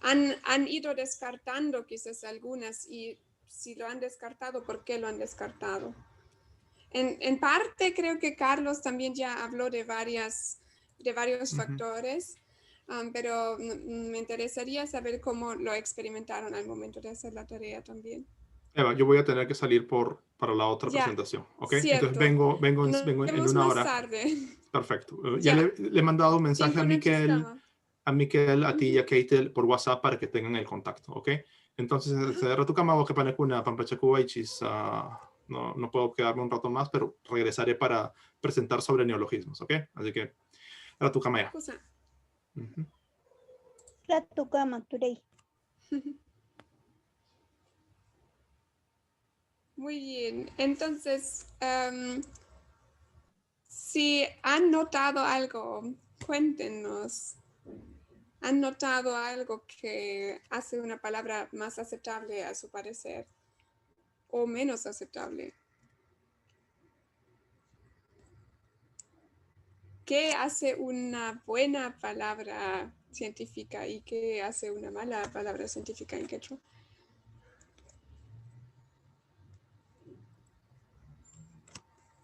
Speaker 3: Han ido descartando quizás algunas, y si lo han descartado, ¿por qué lo han descartado? En parte creo que Carlos también ya habló de varios factores, pero me interesaría saber cómo lo experimentaron al momento de hacer la tarea también.
Speaker 1: Eva, yo voy a tener que salir para la otra presentación, ¿ok?
Speaker 3: Cierto.
Speaker 1: Entonces vengo en una hora.
Speaker 3: Tarde.
Speaker 1: Perfecto. Ya le he mandado un mensaje a Miquel, a ti y a Kate por WhatsApp para que tengan el contacto, ¿ok? Entonces, se ratucama que panecuna pampachacuba y chis, no puedo quedarme un rato más, pero regresaré para presentar sobre neologismos, ¿ok? Así que, ratucama ya.
Speaker 4: Ratucama, turei.
Speaker 3: Muy bien. Entonces, si han notado algo, cuéntenos. ¿Han notado algo que hace una palabra más aceptable a su parecer o menos aceptable? ¿Qué hace una buena palabra científica y qué hace una mala palabra científica en quechua?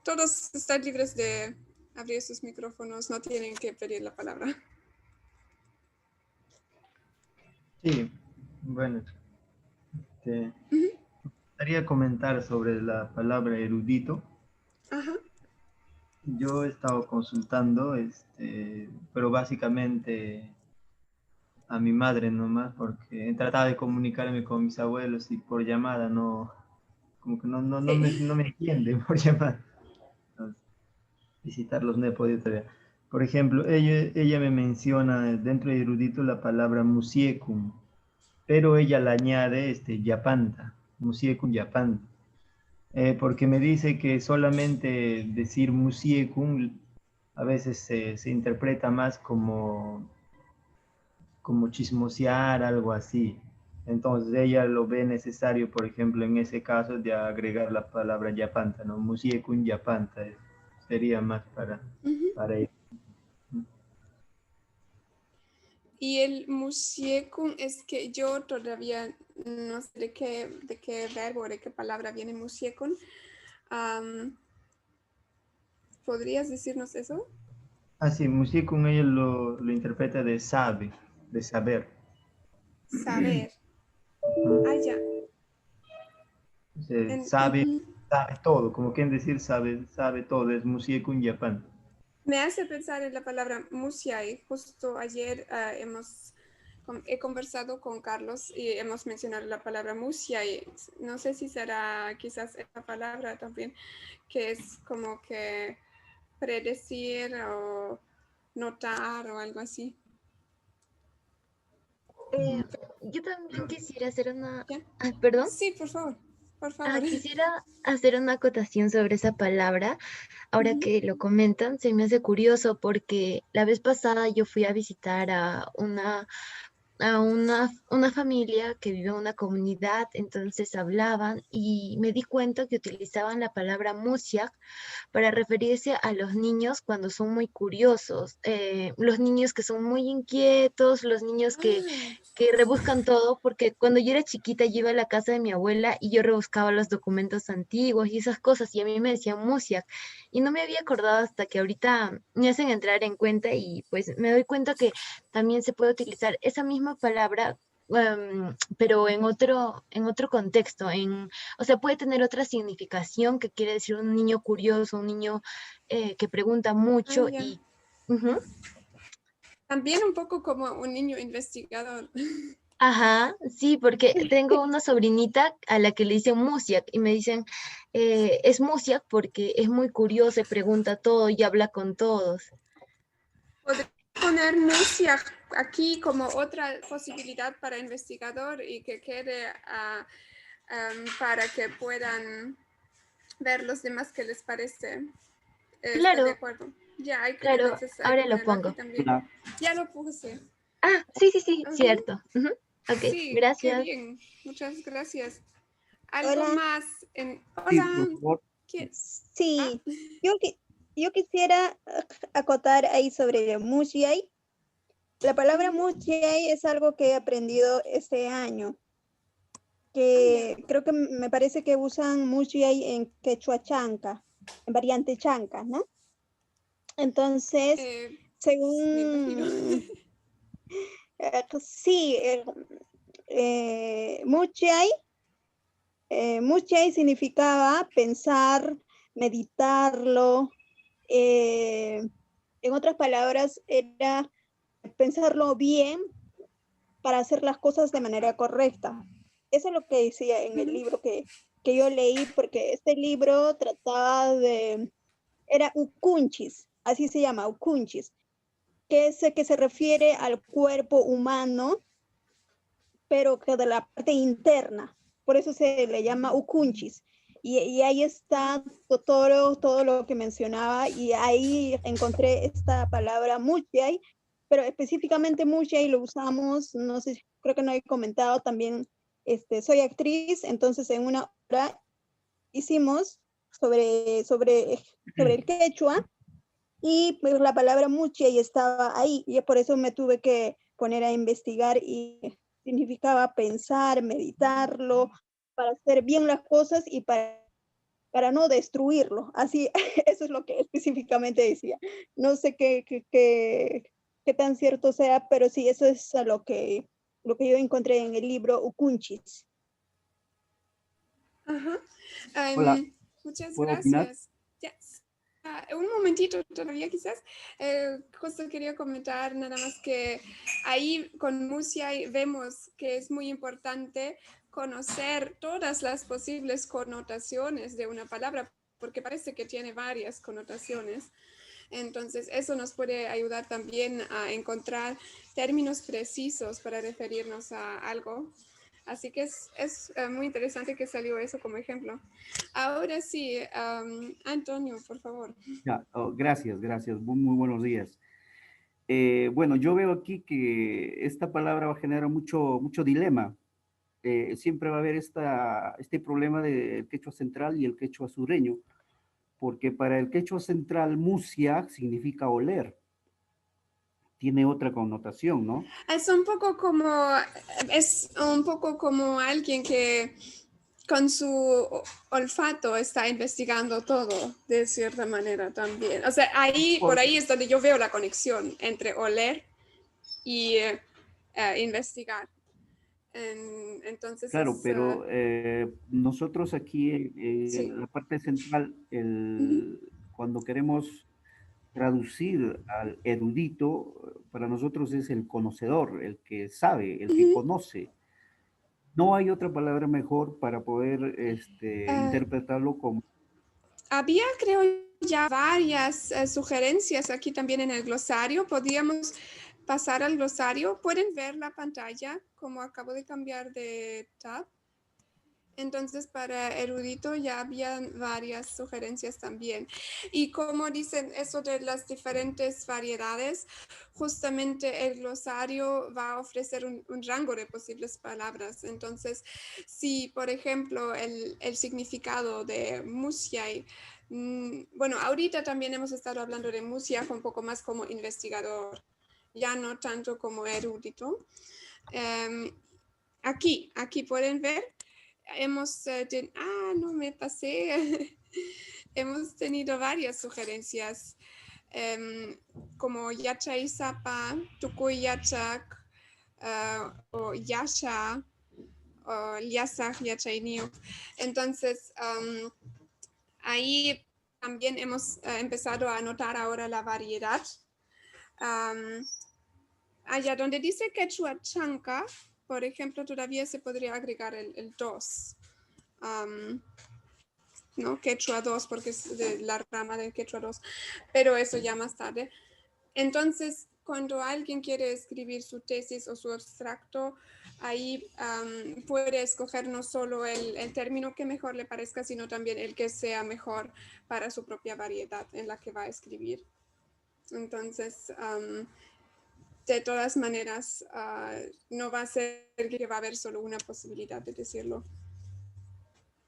Speaker 3: Todos están libres de abrir sus micrófonos, no tienen que pedir la palabra.
Speaker 6: Sí, bueno, me gustaría comentar sobre la palabra erudito.
Speaker 3: Ajá.
Speaker 6: Yo he estado consultando, pero básicamente a mi madre nomás, porque he tratado de comunicarme con mis abuelos y por llamada como que no me entienden por llamada. Entonces, visitarlos no he podido todavía. Por ejemplo, ella me menciona dentro de erudito la palabra musiecum, pero ella la añade yapanta, musiecum yapanta. Porque me dice que solamente decir musiecum a veces se interpreta más como chismosear, algo así. Entonces ella lo ve necesario, por ejemplo, en ese caso, de agregar la palabra yapanta, ¿no? Musiecum yapanta, sería más para ella.
Speaker 3: Y el musiecum es que yo todavía no sé de qué verbo, de qué palabra viene musiecum. ¿Podrías decirnos eso?
Speaker 6: Ah, sí, musiecum ella lo interpreta de sabe, de saber.
Speaker 3: Saber. Ya.
Speaker 6: Sabe todo, como quien decir sabe todo, es musiecum yapanta.
Speaker 3: Me hace pensar en la palabra musiai. Justo ayer hemos he conversado con Carlos y hemos mencionado la palabra musia y no sé si será quizás esa palabra también, que es como que predecir o notar o algo así.
Speaker 7: Yo también quisiera hacer una...
Speaker 3: ¿Ya?
Speaker 7: Perdón.
Speaker 3: Sí, por favor, por favor.
Speaker 7: Quisiera hacer una acotación sobre esa palabra. Ahora
Speaker 3: Ujú.
Speaker 7: que lo comentan, se me hace curioso porque la vez pasada yo fui a visitar a una familia que vive en una comunidad, entonces hablaban y me di cuenta que utilizaban la palabra musiak para referirse a los niños cuando son muy curiosos, los niños que son muy inquietos, los niños que rebuscan todo, porque cuando yo era chiquita yo iba a la casa de mi abuela y yo rebuscaba los documentos antiguos y esas cosas y a mí me decían musiak y no me había acordado hasta que ahorita me hacen entrar en cuenta y pues me doy cuenta que también se puede utilizar esa misma palabra, pero en otro contexto, o sea, puede tener otra significación que quiere decir un niño curioso, un niño que pregunta
Speaker 3: Ah,
Speaker 7: mucho
Speaker 3: ya.
Speaker 7: y... ujú.
Speaker 3: También un poco como un niño investigador.
Speaker 7: Ajá, sí, porque tengo una sobrinita a la que le dicen Musiak y me dicen, es Musiak porque es muy curiosa y pregunta todo y habla con todos.
Speaker 3: Podría poner musia aquí como otra posibilidad para investigador y que quede para que puedan ver los demás qué les parece. Estoy de
Speaker 7: Claro,
Speaker 3: acuerdo. Ya,
Speaker 7: claro,
Speaker 3: entonces hay que
Speaker 7: ahora lo
Speaker 3: ponerlo aquí
Speaker 7: pongo.
Speaker 3: también. Ya lo puse.
Speaker 7: Sí, sí, sí,
Speaker 3: Ujú.
Speaker 7: cierto. Ujú. Ok,
Speaker 3: Sí, qué
Speaker 7: gracias.
Speaker 3: bien. Muchas gracias. ¿Algo
Speaker 4: Hola.
Speaker 3: más?
Speaker 8: Sí,
Speaker 3: Hola.
Speaker 8: por favor.
Speaker 3: ¿Quién?
Speaker 4: Sí, yo quisiera acotar ahí sobre el Muxiay. La palabra Muxiay es algo que he aprendido este año, que creo que me parece que usan Muxiay en quechua chanca, en variante chanca, ¿no? Entonces,
Speaker 3: Me imagino.
Speaker 4: según, sí, Muxiay, Muxiay significaba pensar, meditarlo, en otras palabras, era pensarlo bien para hacer las cosas de manera correcta. Eso es lo que decía en el libro que yo leí, porque este libro trataba era Ukunchis, así se llama, Ukunchis, que se refiere al cuerpo humano, pero que de la parte interna. Por eso se le llama Ukunchis. Y ahí está todo lo que mencionaba y ahí encontré esta palabra Muchiay, pero específicamente Muchiay lo usamos, no sé, creo que no he comentado también, soy actriz, entonces en una hora hicimos sobre el quechua y pues la palabra Muchiay estaba ahí y por eso me tuve que poner a investigar y significaba pensar, meditarlo, para hacer bien las cosas y para no destruirlo. Así, eso es lo que específicamente decía. No sé qué tan cierto sea, pero sí, eso es lo que yo encontré en el libro Ukunchis.
Speaker 3: Ajá.
Speaker 8: Hola,
Speaker 3: Muchas
Speaker 8: ¿puedo opinar?
Speaker 3: gracias. Yes. Un momentito todavía quizás. Justo quería comentar nada más que ahí con Musiay vemos que es muy importante conocer todas las posibles connotaciones de una palabra, porque parece que tiene varias connotaciones. Entonces, eso nos puede ayudar también a encontrar términos precisos para referirnos a algo. Así que es muy interesante que salió eso como ejemplo. Ahora sí, Antonio, por favor.
Speaker 8: Ya, gracias, gracias. Muy buenos días. Bueno, yo veo aquí que esta palabra va a generar mucho dilema. Siempre va a haber este problema del quechua central y el quechua sureño, porque para el quechua central, musia significa oler. Tiene otra connotación, ¿no?
Speaker 3: Es un poco como alguien que con su olfato está investigando todo de cierta manera también. O sea, por ahí es donde yo veo la conexión entre oler y investigar. Entonces
Speaker 8: Claro, pero nosotros aquí
Speaker 3: sí.
Speaker 8: en la parte central,
Speaker 3: Ujú.
Speaker 8: cuando queremos traducir al erudito, para nosotros es el conocedor, el que sabe, el que conoce. No hay otra palabra mejor para poder interpretarlo como...
Speaker 3: Había, creo, ya varias sugerencias aquí también en el glosario. Podríamos pasar al glosario. Pueden ver la pantalla, como acabo de cambiar de tab. Entonces, para erudito ya habían varias sugerencias también. Y como dicen eso de las diferentes variedades, justamente el glosario va a ofrecer un rango de posibles palabras. Entonces, si, por ejemplo, el significado de musiai, bueno, ahorita también hemos estado hablando de musiai un poco más como investigador, ya no tanto como erudito. Aquí pueden ver. Hemos no me pasé. Hemos tenido varias sugerencias como Yachai Sapa, Tukuy Yachak, o Yasha, o Liasach Yachai Niuk. Entonces, ahí también hemos empezado a anotar ahora la variedad. Allá donde dice Quechua Chanca, por ejemplo, todavía se podría agregar el 2. ¿No? Quechua 2, porque es de la rama del Quechua 2, pero eso ya más tarde. Entonces, cuando alguien quiere escribir su tesis o su abstracto, ahí puede escoger no solo el término que mejor le parezca, sino también el que sea mejor para su propia variedad en la que va a escribir. Entonces, de todas maneras, no va a ser que va a haber solo una posibilidad de decirlo.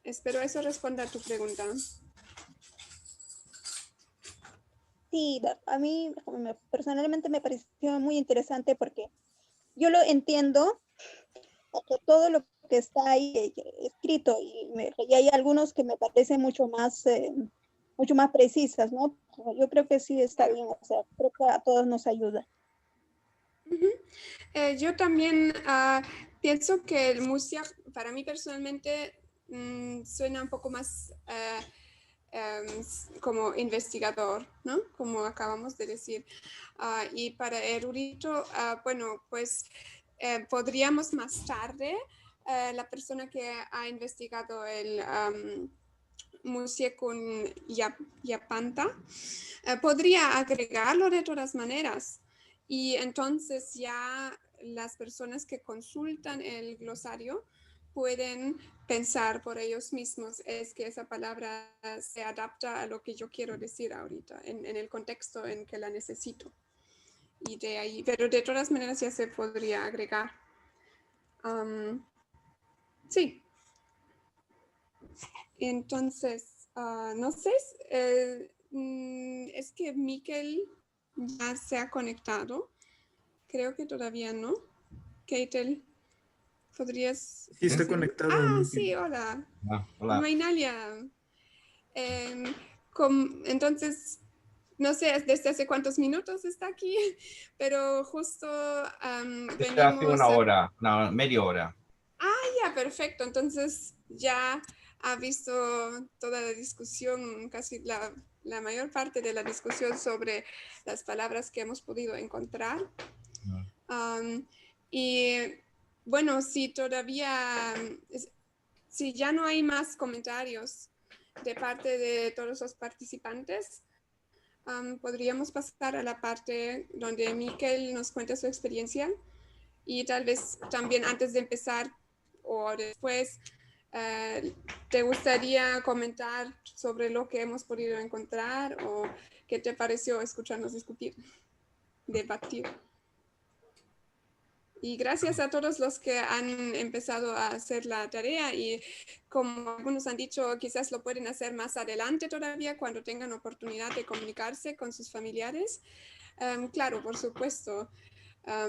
Speaker 3: Espero eso responda a tu pregunta.
Speaker 4: Sí, a mí personalmente me pareció muy interesante porque yo lo entiendo, todo lo que está ahí escrito, y hay algunos que me parecen mucho más precisas, ¿no? Yo creo que sí está bien, o sea, creo que a todos nos ayuda.
Speaker 3: Yo también pienso que el music, para mí personalmente, suena un poco más como investigador, ¿no? Como acabamos de decir. Y para erudito, bueno, pues podríamos más tarde, la persona que ha investigado el music con Yapanta, podría agregarlo de todas maneras. Y entonces ya las personas que consultan el glosario pueden pensar por ellos mismos, es que esa palabra se adapta a lo que yo quiero decir ahorita, en el contexto en que la necesito. Y de ahí, pero de todas maneras ya se podría agregar. Sí. Entonces, no sé, es que Miquel ya se ha conectado. Creo que todavía no. Keitel, ¿podrías?
Speaker 2: Sí, está conectado.
Speaker 3: Sí, hola.
Speaker 9: Hola.
Speaker 3: Mainalia. Entonces, no sé desde hace cuántos minutos está aquí, pero justo
Speaker 9: Desde hace una hora, no, media hora.
Speaker 3: Ya, perfecto. Entonces ya ha visto toda la discusión, casi la mayor parte de la discusión sobre las palabras que hemos podido encontrar. Y bueno, si ya no hay más comentarios de parte de todos los participantes, podríamos pasar a la parte donde Miquel nos cuenta su experiencia y tal vez también antes de empezar o después, ¿te gustaría comentar sobre lo que hemos podido encontrar o qué te pareció escucharnos debatir? Y gracias a todos los que han empezado a hacer la tarea y como algunos han dicho, quizás lo pueden hacer más adelante todavía cuando tengan oportunidad de comunicarse con sus familiares. Claro, por supuesto,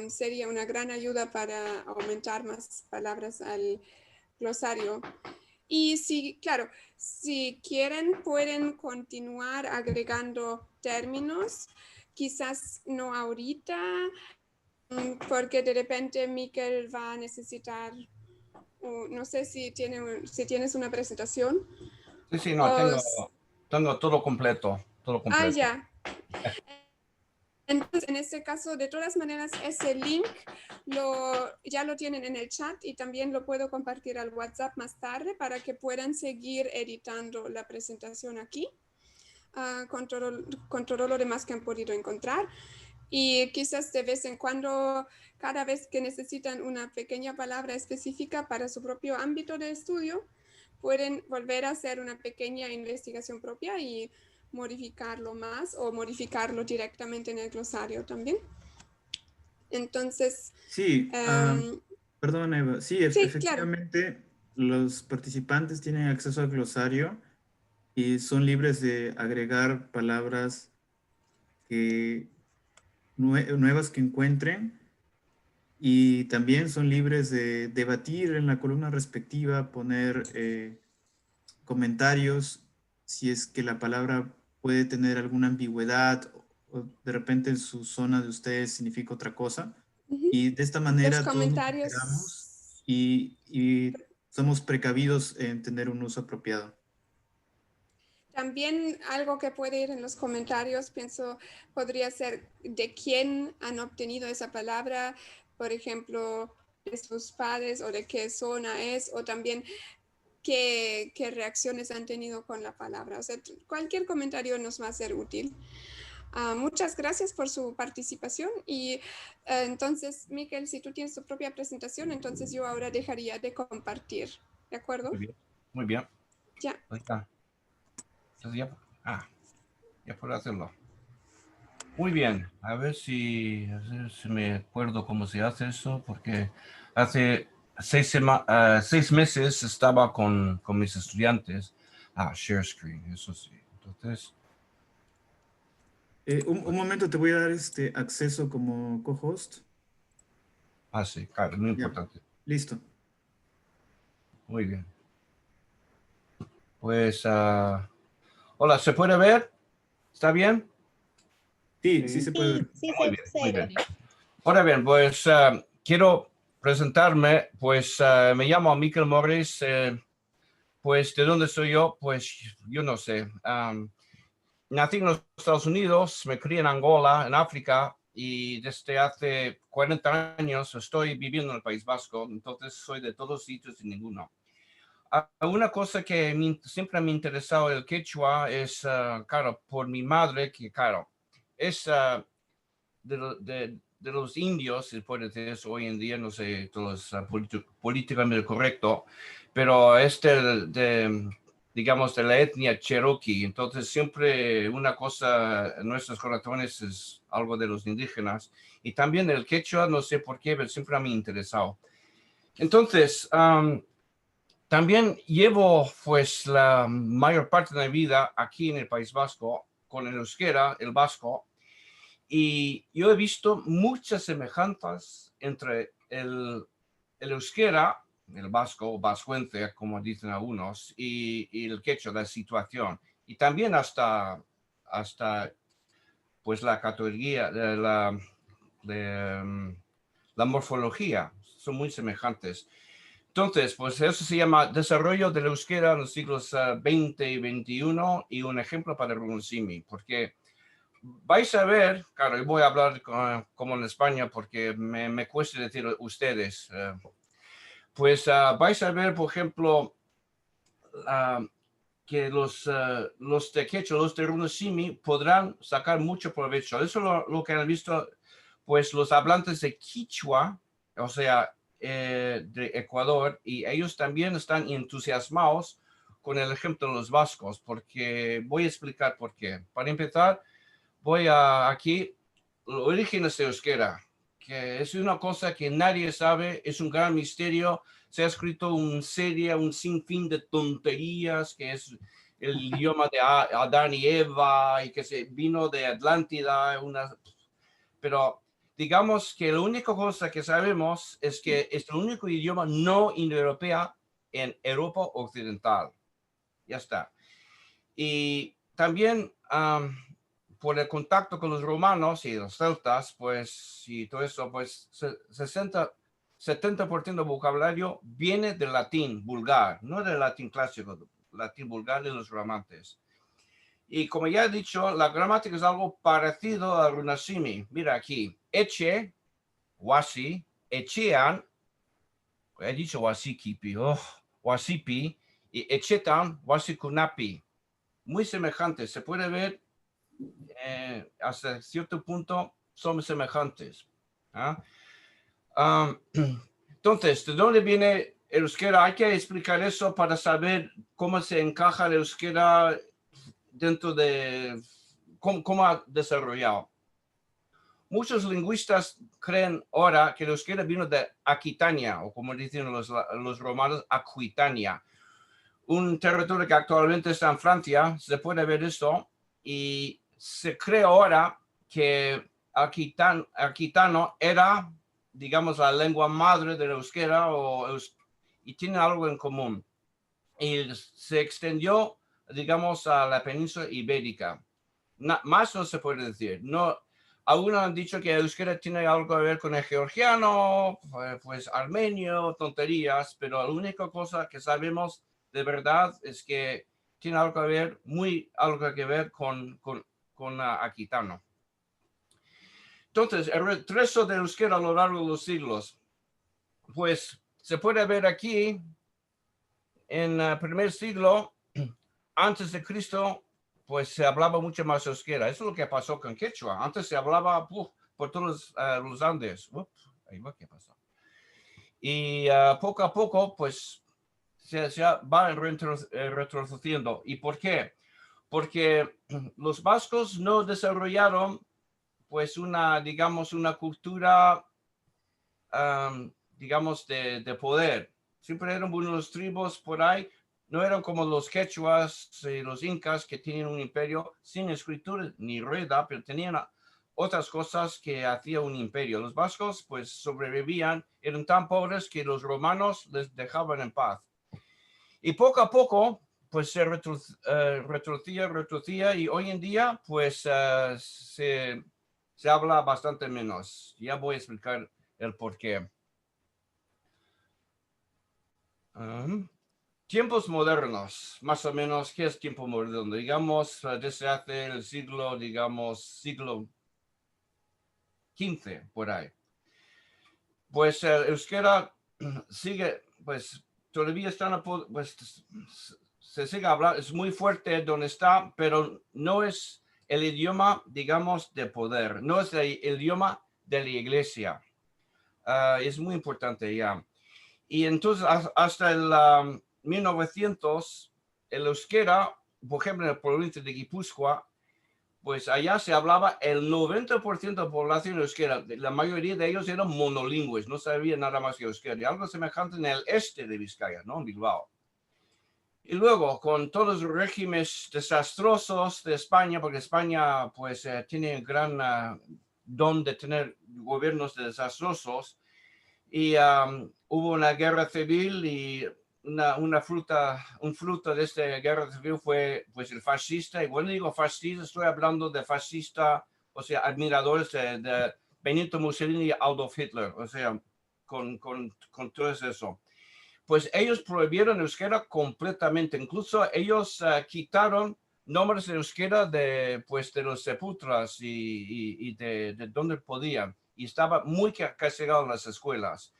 Speaker 3: sería una gran ayuda para aumentar más palabras al glosario. Y si quieren, pueden continuar agregando términos, quizás no ahorita, porque de repente Miquel va a necesitar, no sé si tienes una presentación.
Speaker 9: Sí, no, tengo todo completo.
Speaker 3: Ya, Entonces, en este caso, de todas maneras, ese link ya lo tienen en el chat y también lo puedo compartir al WhatsApp más tarde para que puedan seguir editando la presentación aquí con todo lo demás que han podido encontrar. Y quizás de vez en cuando, cada vez que necesitan una pequeña palabra específica para su propio ámbito de estudio, pueden volver a hacer una pequeña investigación propia y modificarlo más o modificarlo directamente en el glosario también. Entonces,
Speaker 2: Sí, perdón, Eva. Sí,
Speaker 3: sí,
Speaker 2: efectivamente, los participantes tienen acceso al glosario y son libres de agregar palabras nuevas que encuentren, y también son libres de debatir en la columna respectiva, poner comentarios si es que la palabra puede tener alguna ambigüedad o de repente en su zona de ustedes significa otra cosa. Y de esta manera
Speaker 3: los
Speaker 2: todos nos
Speaker 3: comentarios
Speaker 2: enteramos y somos precavidos en tener un uso apropiado.
Speaker 3: También algo que puede ir en los comentarios, pienso, podría ser de quién han obtenido esa palabra, por ejemplo, de sus padres o de qué zona es, o también qué reacciones han tenido con la palabra. O sea, cualquier comentario nos va a ser útil. Muchas gracias por su participación y entonces, Miquel, si tú tienes tu propia presentación, entonces yo ahora dejaría de compartir, ¿de acuerdo?
Speaker 9: Muy bien, muy bien.
Speaker 3: Ya.
Speaker 9: Ahí está. Entonces ya puedo hacerlo. Muy bien, a ver si me acuerdo cómo se hace eso, porque hace 6 meses estaba con mis estudiantes. Share screen, eso sí. Entonces...
Speaker 2: un momento, te voy a dar acceso como co-host.
Speaker 9: sí, claro, muy importante.
Speaker 2: Ya. Listo.
Speaker 9: Muy bien. Pues, hola, ¿se puede ver? ¿Está bien?
Speaker 2: Sí, sí se puede ver.
Speaker 7: Sí,
Speaker 9: Muy bien, muy bien. Ahora bien, pues quiero presentarme, pues me llamo Miquel Morris, pues ¿de dónde soy yo? Pues yo no sé. Nací en los Estados Unidos, me crié en Angola, en África, y desde hace 40 años estoy viviendo en el País Vasco, entonces soy de todos sitios y ninguno. Una cosa que siempre me ha interesado el quechua es, claro, por mi madre, que claro, es de los indios, se puede decir eso hoy en día, no sé, todo es políticamente correcto, pero es digamos, de la etnia Cherokee. Entonces siempre una cosa en nuestros corazones es algo de los indígenas. Y también el quechua, no sé por qué, pero siempre me ha interesado. Entonces, también llevo pues la mayor parte de mi vida aquí en el País Vasco con el euskera, el vasco, y yo he visto muchas semejanzas entre el euskera, el vasco, vascuence, como dicen algunos, y el quechua, la situación. Y también hasta pues la categoría, la morfología, son muy semejantes. Entonces, pues eso se llama desarrollo del euskera en los siglos XX y XXI y un ejemplo para el Runasimi, porque vais a ver, claro, y voy a hablar como en España porque me cuesta decir ustedes, pues vais a ver, por ejemplo, que los de quechua, los de Runasimi podrán sacar mucho provecho. Eso es lo que han visto, pues los hablantes de Quichua, o sea, de Ecuador, y ellos también están entusiasmados con el ejemplo de los vascos, porque voy a explicar por qué. Para empezar, voy aquí, los orígenes de euskera, que es una cosa que nadie sabe, es un gran misterio. Se ha escrito un sinfín de tonterías, que es el idioma de Adán y Eva, y que se vino de Atlántida, pero digamos que la única cosa que sabemos es que es el único idioma no indoeuropeo en Europa Occidental. Ya está. Y también por el contacto con los romanos y los celtas, pues, y todo eso, pues 70% del vocabulario viene del latín vulgar, no del latín clásico, del latín vulgar de los romances. Y como ya he dicho, la gramática es algo parecido al runasimi. Mira aquí, eche, wasi, echean, he dicho wasikipi, wasipi, y echetan, wasikunapi. Muy semejantes, se puede ver hasta cierto punto son semejantes. ¿Ah? Entonces, ¿de dónde viene el euskera? Hay que explicar eso para saber cómo se encaja el euskera dentro de cómo ha desarrollado. Muchos lingüistas creen ahora que el euskera vino de Aquitania, o como dicen los romanos, Aquitania, un territorio que actualmente está en Francia. Se puede ver esto, y se cree ahora que aquitano era, digamos, la lengua madre del euskera, y tiene algo en común. Y se extendió, digamos, a la península ibérica. Más no se puede decir. No, algunos han dicho que el euskera tiene algo que ver con el georgiano, pues armenio, tonterías, pero la única cosa que sabemos de verdad es que tiene algo que ver con aquitano. Entonces, el retroceso del euskera a lo largo de los siglos, pues se puede ver aquí en el primer siglo antes de Cristo, pues se hablaba mucho más euskera. Eso es lo que pasó con quechua. Antes se hablaba por todos los Andes. Ahí va, ¿qué pasó? Y poco a poco, pues se va retrocediendo. ¿Y por qué? Porque los vascos no desarrollaron pues digamos, una cultura, digamos, de poder. Siempre eran unos tribus por ahí, no eran como los quechuas y los incas, que tenían un imperio sin escritura ni rueda, pero tenían otras cosas que hacía un imperio. Los vascos pues sobrevivían, eran tan pobres que los romanos les dejaban en paz. Y poco a poco pues se retrocedía, y hoy en día pues se habla bastante menos. Ya voy a explicar el por qué. Tiempos modernos, más o menos. ¿Qué es tiempo moderno? Digamos, desde hace el siglo XV, por ahí. Pues el euskera sigue, pues todavía está, pues se sigue hablando, es muy fuerte donde está, pero no es el idioma, digamos, de poder, no es el idioma de la iglesia. Es muy importante ya. Y entonces hasta el 1900, el euskera, por ejemplo, en la provincia de Guipúzcoa, pues allá se hablaba el 90% de la población euskera. La mayoría de ellos eran monolingües, no sabían nada más que euskera. Y algo semejante en el este de Vizcaya, ¿no? En Bilbao. Y luego, con todos los regímenes desastrosos de España, porque España pues tiene un gran don de tener gobiernos desastrosos, y hubo una guerra civil, y un fruto de esta guerra civil fue pues el fascista. Y cuando digo fascista, estoy hablando de fascista, o sea, admiradores de Benito Mussolini y Adolf Hitler, o sea, con todo eso. Pues ellos prohibieron el euskera completamente. Incluso ellos quitaron nombres de euskera de los sepultras y de donde podían. Y estaba muy castigado en las escuelas.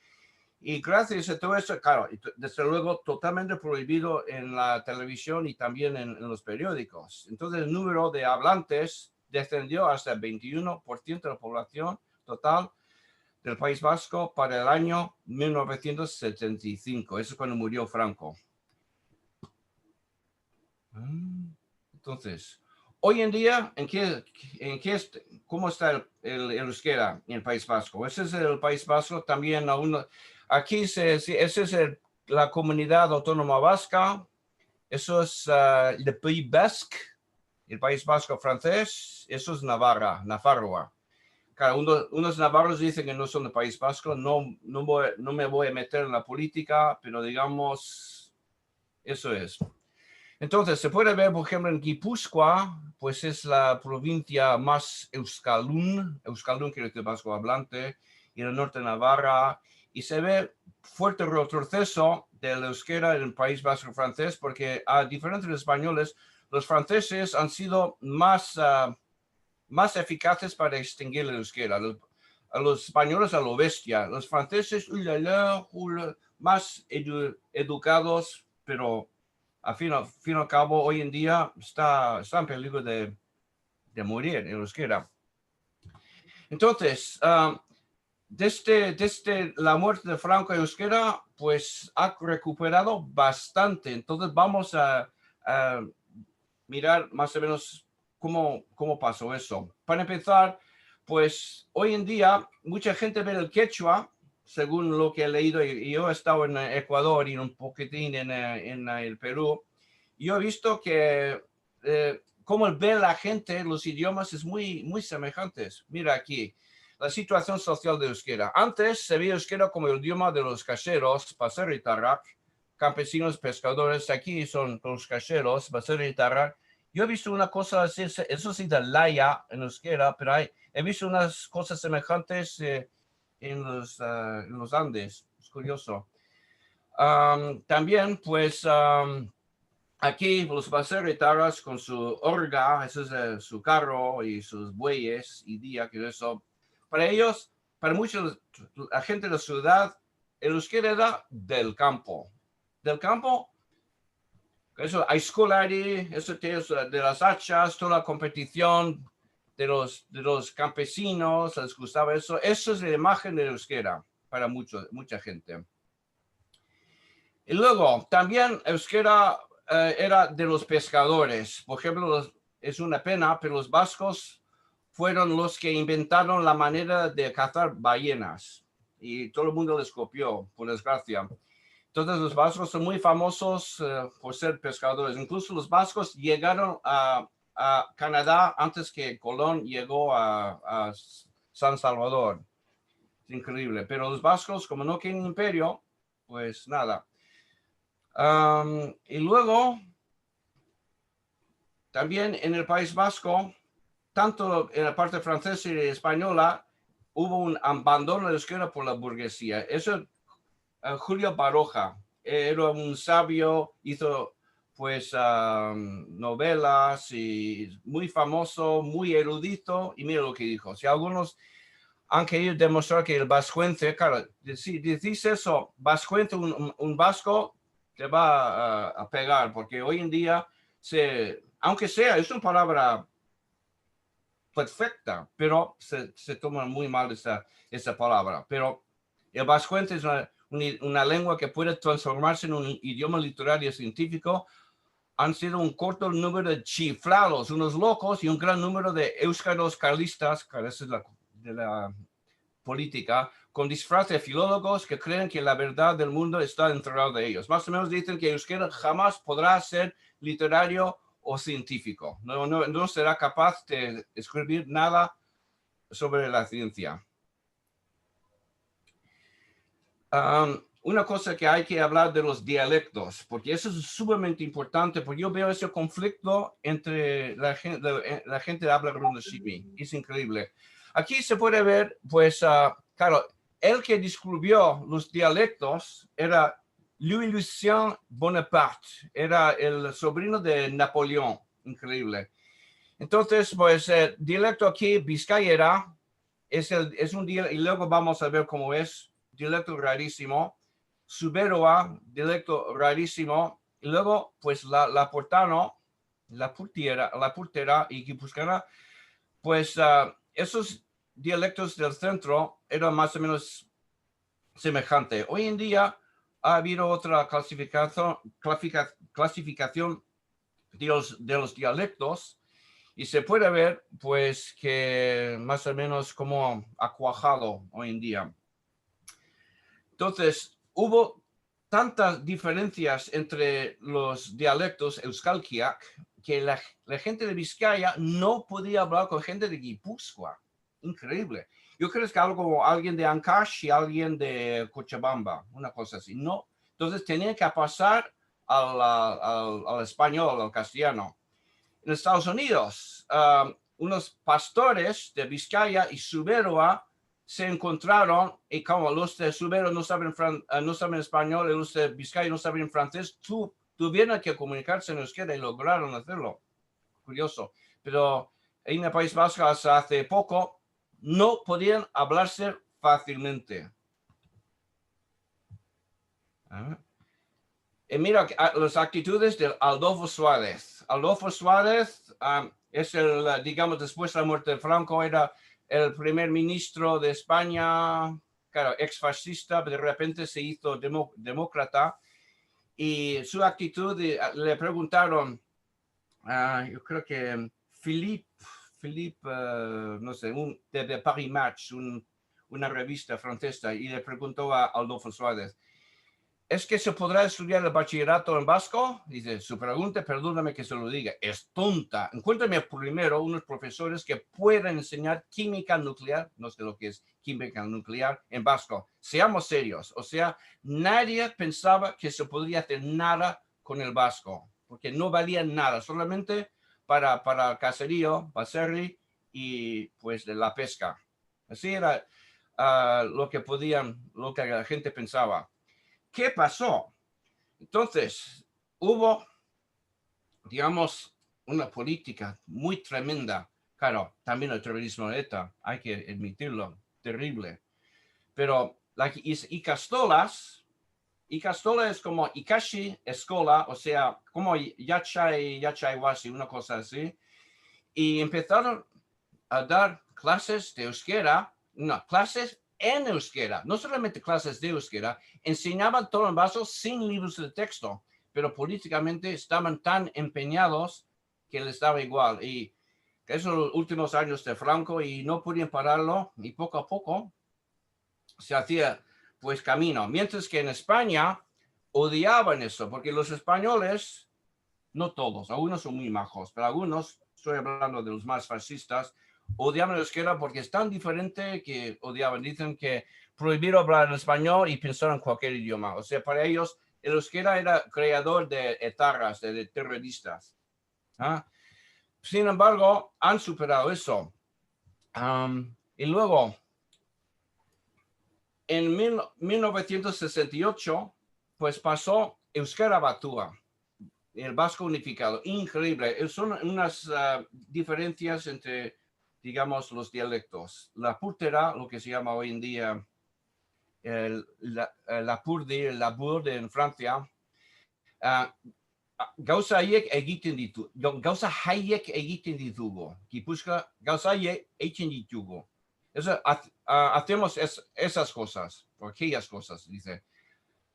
Speaker 9: Y gracias a todo eso, claro, desde luego totalmente prohibido en la televisión y también en los periódicos. Entonces el número de hablantes descendió hasta el 21% de la población total del País Vasco para el año 1975. Eso es cuando murió Franco. Entonces, hoy en día, ¿cómo está el euskera en el País Vasco? Ese es el País Vasco también. Aquí esa es la comunidad autónoma vasca. Eso es le Pays Basque, el País Vasco francés. Eso es Navarra. Claro, unos navarros dicen que no son del País Vasco. No me voy a meter en la política, pero digamos, eso es. Entonces, se puede ver, por ejemplo, en Guipúzcoa, pues es la provincia más euskaldun que es el vasco hablante, y en el norte de Navarra, y se ve fuerte retroceso del euskera en el País Vasco francés, porque a diferencia de los españoles, los franceses han sido más eficaces para extinguir el euskera. A los españoles a lo bestia, los franceses más educados, pero al fin y al cabo hoy en día está en peligro de morir el euskera. Entonces, desde la muerte de Franco, el euskera pues ha recuperado bastante. Entonces vamos a mirar más o menos cómo pasó eso. Para empezar, pues hoy en día mucha gente ve el quechua, según lo que he leído, y yo he estado en Ecuador y un poquitín en el Perú. Yo he visto que cómo ve la gente los idiomas es muy semejantes. Mira aquí, la situación social de euskera. Antes se veía euskera como el idioma de los caseros, Baserritarrak, campesinos, pescadores. Aquí son los caseros, Baserritarrak. Yo he visto una cosa así, eso sí de laya en euskera, pero he visto unas cosas semejantes en los Andes. Es curioso. También, pues, aquí los baserritarras con su orga, eso es su carro y sus bueyes y día que eso. Para ellos, para muchos, la gente de la ciudad, el euskera era del campo. Del campo, eso, hay escolari, eso de las hachas, toda la competición de los campesinos, les gustaba eso. Eso es la imagen de euskera para mucha gente. Y luego, también euskera era de los pescadores. Por ejemplo, es una pena, pero los vascos fueron los que inventaron la manera de cazar ballenas. Y todo el mundo les copió, por desgracia. Entonces los vascos son muy famosos por ser pescadores. Incluso los vascos llegaron a Canadá antes que Colón llegó a San Salvador. Es increíble. Pero los vascos, como no quieren imperio, pues nada. Y luego, también en el País Vasco, tanto en la parte francesa y española, hubo un abandono de la euskera por la burguesía. Eso, Julio Baroja, era un sabio, hizo pues novelas y muy famoso, muy erudito, y mira lo que dijo. Si algunos han querido demostrar que el vascuence, claro, si decís eso, vascuence, un vasco, te va a pegar, porque hoy en día, aunque sea, es una palabra perfecta, pero se toma muy mal esa palabra. Pero el vascuence es una lengua que puede transformarse en un idioma literario científico. Han sido un corto número de chiflados, unos locos, y un gran número de euskaros carlistas, que es de la política, con disfraz de filólogos que creen que la verdad del mundo está enterrada de ellos. Más o menos dicen que euskera jamás podrá ser literario o científico. No será capaz de escribir nada sobre la ciencia. Una cosa que hay que hablar de los dialectos, porque eso es sumamente importante, porque yo veo ese conflicto entre la gente de habla Runashimi. Es increíble. Aquí se puede ver, pues, claro, el que descubrió los dialectos era Louis-Lucien Bonaparte, era el sobrino de Napoleón. Increíble. Entonces, pues, el dialecto aquí, Vizcayera, es un dialecto, y luego vamos a ver cómo es, dialecto rarísimo. Suberoa, dialecto rarísimo, y luego pues la portano, la purtera y guipuzcoana, pues esos dialectos del centro eran más o menos semejantes. Hoy en día ha habido otra clasificación de los dialectos, y se puede ver pues que más o menos como ha cuajado hoy en día. Entonces, hubo tantas diferencias entre los dialectos euskalkiak que la gente de Vizcaya no podía hablar con gente de Guipúzcoa. Increíble. Yo creo que algo como alguien de Ancash y alguien de Cochabamba, una cosa así. No. Entonces tenían que pasar al español, al castellano. En Estados Unidos, unos pastores de Vizcaya y Suberoa se encontraron, y como los de Subero no saben español y los de Vizcaya no saben francés, tuvieron que comunicarse en euskera y lograron hacerlo. Curioso. Pero en el País Vasco hasta hace poco no podían hablarse fácilmente. Y mira las actitudes de Adolfo Suárez. Adolfo Suárez es el, digamos, después de la muerte de Franco, era el primer ministro de España, claro, exfascista, pero de repente se hizo demócrata. Y su actitud, le preguntaron, yo creo que Philippe, no sé, de Paris Match, una revista francesa, y le preguntó a Adolfo Suárez, ¿es que se podrá estudiar el bachillerato en vasco? Dice, su pregunta, perdóname que se lo diga, es tonta. Encuéntrame primero unos profesores que puedan enseñar química nuclear, no sé lo que es química nuclear, en vasco. Seamos serios. O sea, nadie pensaba que se podría hacer nada con el vasco, porque no valía nada, solamente para cacerío, baserri y pues de la pesca. Así era lo que la gente pensaba. ¿Qué pasó? Entonces, hubo, digamos, una política muy tremenda. Claro, también el terrorismo de ETA, hay que admitirlo, terrible. Pero Ikastola es como Ikashi Escola, o sea, como Yachai Wasi, una cosa así. Y empezaron a dar clases de euskera, clases en euskera, no solamente clases de euskera, enseñaban todo en vaso sin libros de texto, pero políticamente estaban tan empeñados que les daba igual. Y esos los últimos años de Franco y no podían pararlo y poco a poco se hacía pues camino. Mientras que en España odiaban eso, porque los españoles, no todos, algunos son muy majos, pero algunos, estoy hablando de los más fascistas, odiaban el euskera porque es tan diferente que odiaban. Dicen que prohibieron hablar en español y pensar en cualquier idioma. O sea, para ellos el euskera era creador de etarras, de terroristas. Sin embargo, han superado eso. Y luego, en 1968, pues pasó Euskera Batua, el vasco unificado. Increíble. Son unas diferencias entre, digamos, los dialectos. La purtera, lo que se llama hoy en día la purdi, el labur en Francia, gauza haiek egiten ditu. Gauza haiek egiten ditugu. Gipuzkoa gauza haiek egiten ditugu. Hacemos esas cosas, o aquellas cosas, dice.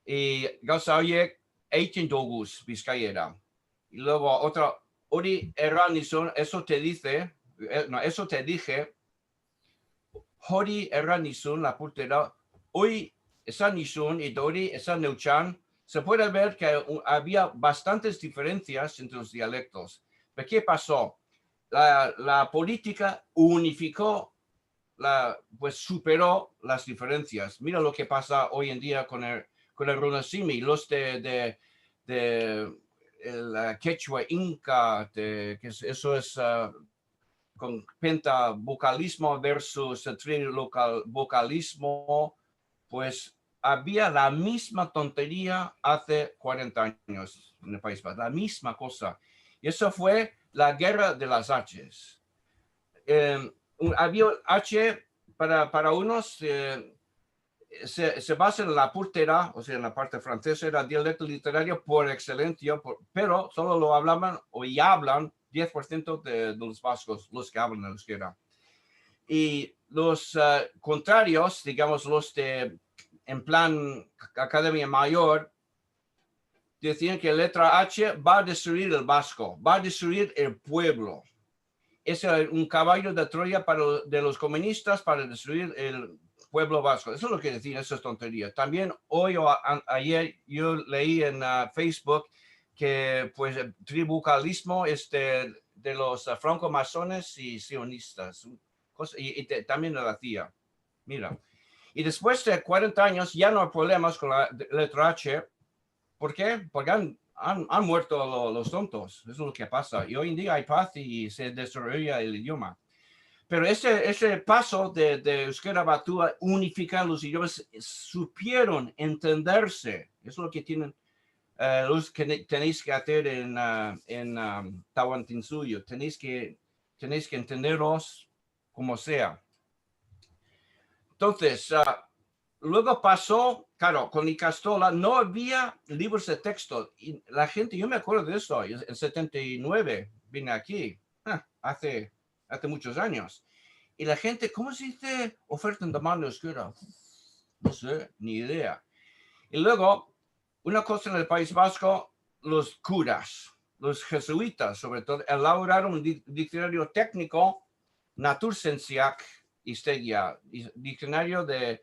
Speaker 9: Y gauza haiek egiten doguz, bizkaiera. Y luego otra, hori erranizun, eso te dice, no, eso te dije, hori erranizun, la purtera, hoy esan nizun y hori esan neuchan. Se puede ver que había bastantes diferencias entre los dialectos. ¿Pero qué pasó? La política unificó, pues superó las diferencias. Mira lo que pasa hoy en día con el Runasimi, los de el quechua inca, que eso es con pentavocalismo versus trilocal vocalismo, pues había la misma tontería hace 40 años en el País Vasco, la misma cosa. Y eso fue la guerra de las H's. Había H para unos, se basa en la purtera, o sea, en la parte francesa, era dialecto literario por excelencia, pero solo lo hablaban o ya hablan 10% de los vascos, los que hablan euskera. Y los contrarios, digamos, los de en plan academia mayor, decían que la letra H va a destruir el vasco, va a destruir el pueblo. Es un caballo de Troya de los comunistas para destruir el pueblo vasco. Eso es lo que decían, esas tonterías. También hoy o ayer yo leí en Facebook que pues el tribucalismo es de los francomasones y sionistas. Y también de la CIA. Mira. Y después de 40 años ya no hay problemas con la letra H. ¿Por qué? Porque han muerto los tontos. Eso es lo que pasa. Y hoy en día hay paz y se desarrolla el idioma. Pero ese paso de Euskera Batua, unificar los idiomas, supieron entenderse. Eso es lo que tienen los que tenéis que hacer en Tahuantinsuyo. Tenéis que entenderos como sea. Entonces, luego pasó, claro, con Icastola no había libros de texto. Y la gente, yo me acuerdo de eso, en 79 vine aquí, hace muchos años. Y la gente, ¿cómo se dice oferta en demanda euskera? No sé, ni idea. Y luego, una cosa en el País Vasco, los curas, los jesuitas, sobre todo, elaboraron un diccionario técnico, Naturscientiak Historia, diccionario de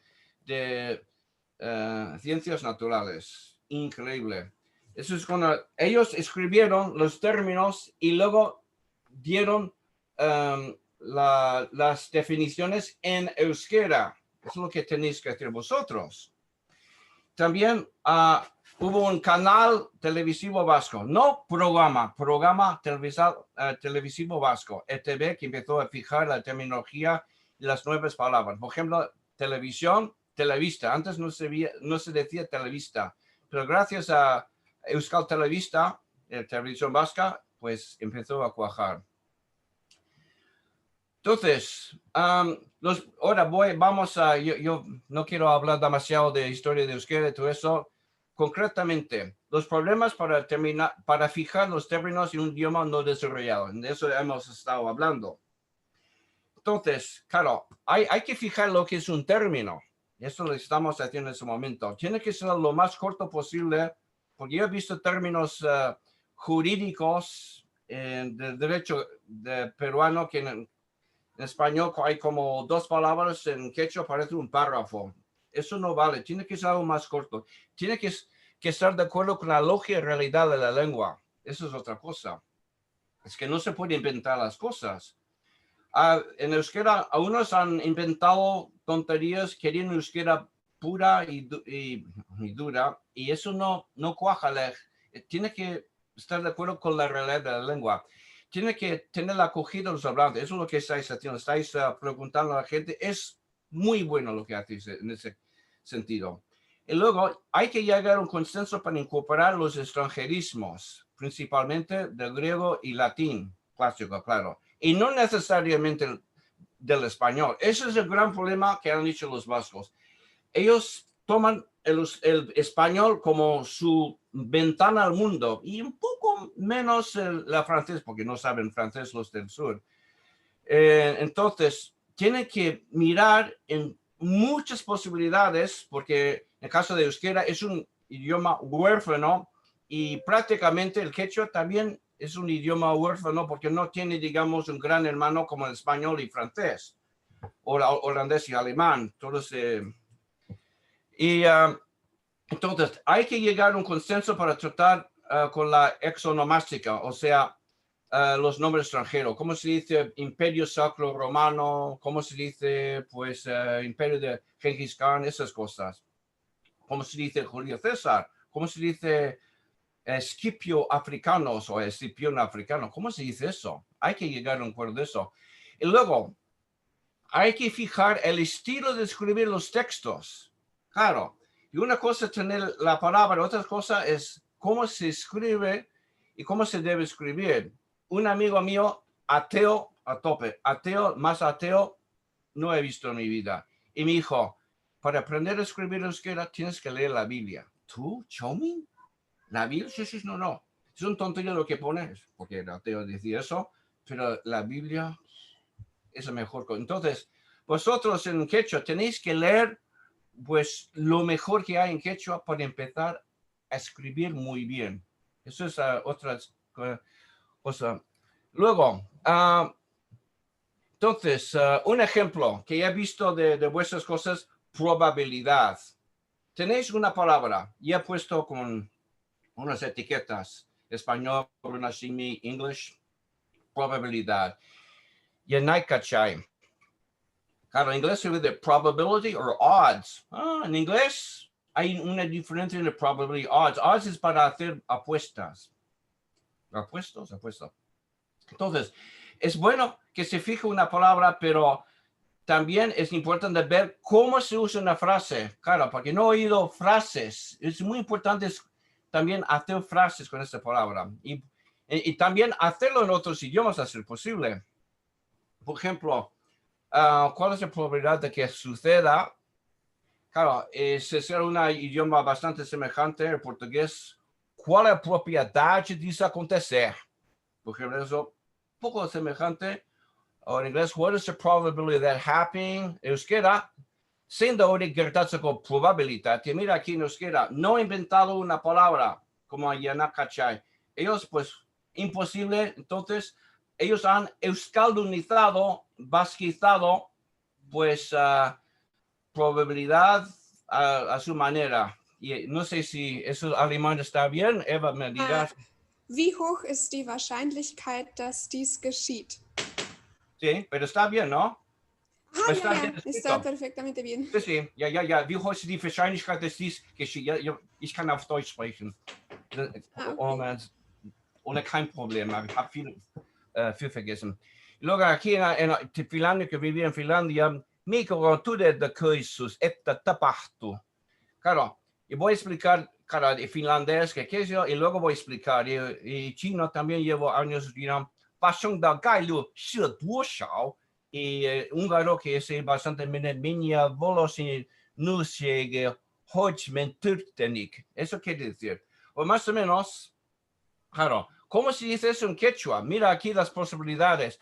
Speaker 9: ciencias naturales. Increíble. Eso es cuando ellos escribieron los términos y luego dieron las definiciones en euskera. Eso es lo que tenéis que hacer vosotros. También hubo un canal televisivo vasco, no programa televisivo vasco, ETV, que empezó a fijar la terminología y las nuevas palabras. Por ejemplo, televisión, televista. Antes no se decía televista, pero gracias a Euskal Televista, televisión vasca, pues empezó a cuajar. Entonces, ahora yo no quiero hablar demasiado de historia de euskera y todo eso. Concretamente, los problemas para fijar los términos en un idioma no desarrollado. De eso hemos estado hablando. Entonces, claro, hay que fijar lo que es un término. Eso lo estamos haciendo en ese momento. Tiene que ser lo más corto posible, porque yo he visto términos jurídicos del derecho peruano que en español hay como 2 palabras, en quechua parece un párrafo. Eso no vale, tiene que ser algo más corto. Tiene que estar de acuerdo con la lógica y realidad de la lengua. Eso es otra cosa. Es que no se puede inventar las cosas. En euskera, algunos han inventado tonterías, querían euskera pura y dura, y eso no cuaja. Tiene que estar de acuerdo con la realidad de la lengua. Tiene que tener la acogida de los hablantes. Eso es lo que estáis haciendo. Estáis preguntando a la gente. Es muy bueno lo que hacéis en ese sentido. Y luego hay que llegar a un consenso para incorporar los extranjerismos, principalmente del griego y latín clásico, claro. Y no necesariamente del español. Ese es el gran problema que han dicho los vascos. Ellos toman el español como su ventana al mundo y un poco menos la francés, porque no saben francés los del sur. Entonces, tienen que mirar en muchas posibilidades, porque en el caso de euskera es un idioma huérfano y prácticamente el quechua también es un idioma huérfano porque no tiene, digamos, un gran hermano como el español y francés, o holandés y alemán, todos. Entonces, hay que llegar a un consenso para tratar con la exonomástica, o sea, los nombres extranjeros. ¿Cómo se dice Imperio Sacro Romano? ¿Cómo se dice, pues, Imperio de Genghis Khan? Esas cosas. ¿Cómo se dice Julio César? ¿Cómo se dice Scipio Africanos o Escipión Africano? ¿Cómo se dice eso? Hay que llegar a un acuerdo de eso. Y luego, hay que fijar el estilo de escribir los textos. Claro, y una cosa es tener la palabra, otra cosa es cómo se escribe y cómo se debe escribir. Un amigo mío, ateo a tope, más ateo no he visto en mi vida. Y me dijo, para aprender a escribir euskera tienes que leer la Biblia. ¿Tú, Chomi? ¿La Biblia? Sí, no. Es un tontería lo que pones, porque el ateo decía eso, pero la Biblia es la mejor cosa. Entonces, vosotros en quechua tenéis que leer pues lo mejor que hay en quechua para empezar a escribir muy bien. Eso es otra cosa. Luego, entonces, un ejemplo que he visto de vuestras cosas, probabilidad. Tenéis una palabra, y he puesto con unas etiquetas, español, Brunashimi, English, probabilidad. Y en Naikachai. Claro, en inglés se dice probability o odds. En inglés hay una diferencia entre probability y odds. Odds es para hacer apuestas. Apuestas. Entonces, es bueno que se fije una palabra, pero también es importante ver cómo se usa una frase. Claro, porque no he oído frases. Es muy importante también hacer frases con esta palabra y también hacerlo en otros idiomas a ser posible. Por ejemplo, ¿cuál es la probabilidad de que suceda? Claro, es un idioma bastante semejante al portugués. ¿Cuál es la propiedad de eso acontecer? Por ejemplo, eso un poco semejante. O en inglés, what is the probability of that happening? En euskera, sin duda gertatzen con probabilidad. Y mira aquí en euskera, no he inventado una palabra como Ayana Kachai. Ellos, pues, imposible. Entonces, ellos han euskaldunizado, basquizado, pues, probabilidad a su manera. Y no sé si eso alemán está bien. Eva, me dirás.
Speaker 3: Wie hoch ist die Wahrscheinlichkeit, dass dies geschieht?
Speaker 9: Sí, pero está bien, ¿no?
Speaker 3: Ah, ja, está perfectamente bien.
Speaker 9: Sí, sí, ja. Wie hoch ist die Wahrscheinlichkeit, dass dies geschieht? Ja, ich kann auf Deutsch sprechen. Okay. Ohne kein Problem. Ich habe viel vergessen. Luego aquí en Finlandia, que vivía en Finlandia, Mikro, tú de coisus, esta tapahtu. Claro, y voy a explicar, claro, de finlandés, que es yo, y luego voy a explicar. Y chino también llevo años, dirán, pasó da gailu, shi duo shao. Y húngaro, que es bastante minha volosin nulsege hojmen turtenik. Eso quiere decir. O más o menos, claro, ¿cómo se dice eso en quechua? Mira aquí las posibilidades.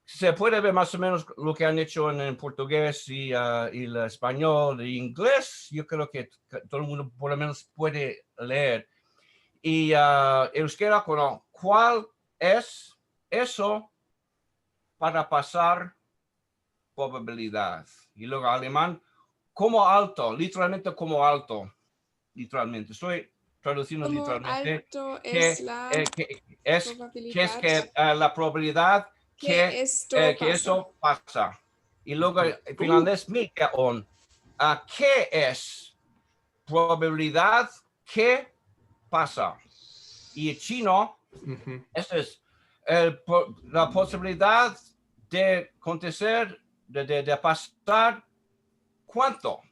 Speaker 9: Se puede ver más o menos lo que han hecho en portugués y el español y inglés. Yo creo que todo el mundo por lo menos puede leer. Y euskera, ¿cuál es eso para pasar probabilidad? Y luego alemán, como alto, literalmente como alto. Literalmente, estoy traduciendo
Speaker 3: como
Speaker 9: literalmente.
Speaker 3: Alto es la probabilidad.
Speaker 9: Que es la probabilidad que eso pasa. Y luego en finlandés, mikä on. ¿Qué es probabilidad que pasa? Y en chino, esto es la posibilidad de acontecer, de pasar, ¿cuánto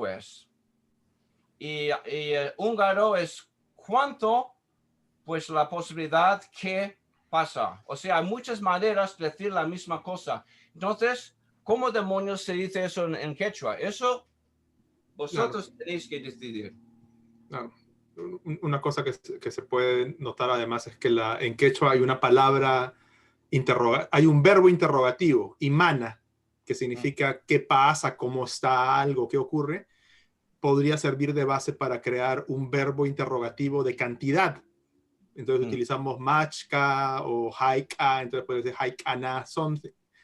Speaker 9: es? Y húngaro es ¿cuánto? Pues la posibilidad que pasa. O sea, hay muchas maneras de decir la misma cosa. Entonces, ¿cómo demonios se dice eso en quechua? Eso vosotros tenéis que decidir.
Speaker 1: Una cosa que se puede notar además es que en quechua hay una palabra hay un verbo interrogativo, imana, que significa qué pasa, cómo está algo, qué ocurre. Podría servir de base para crear un verbo interrogativo de cantidad. Entonces utilizamos machka o haika, entonces puede ser haikana,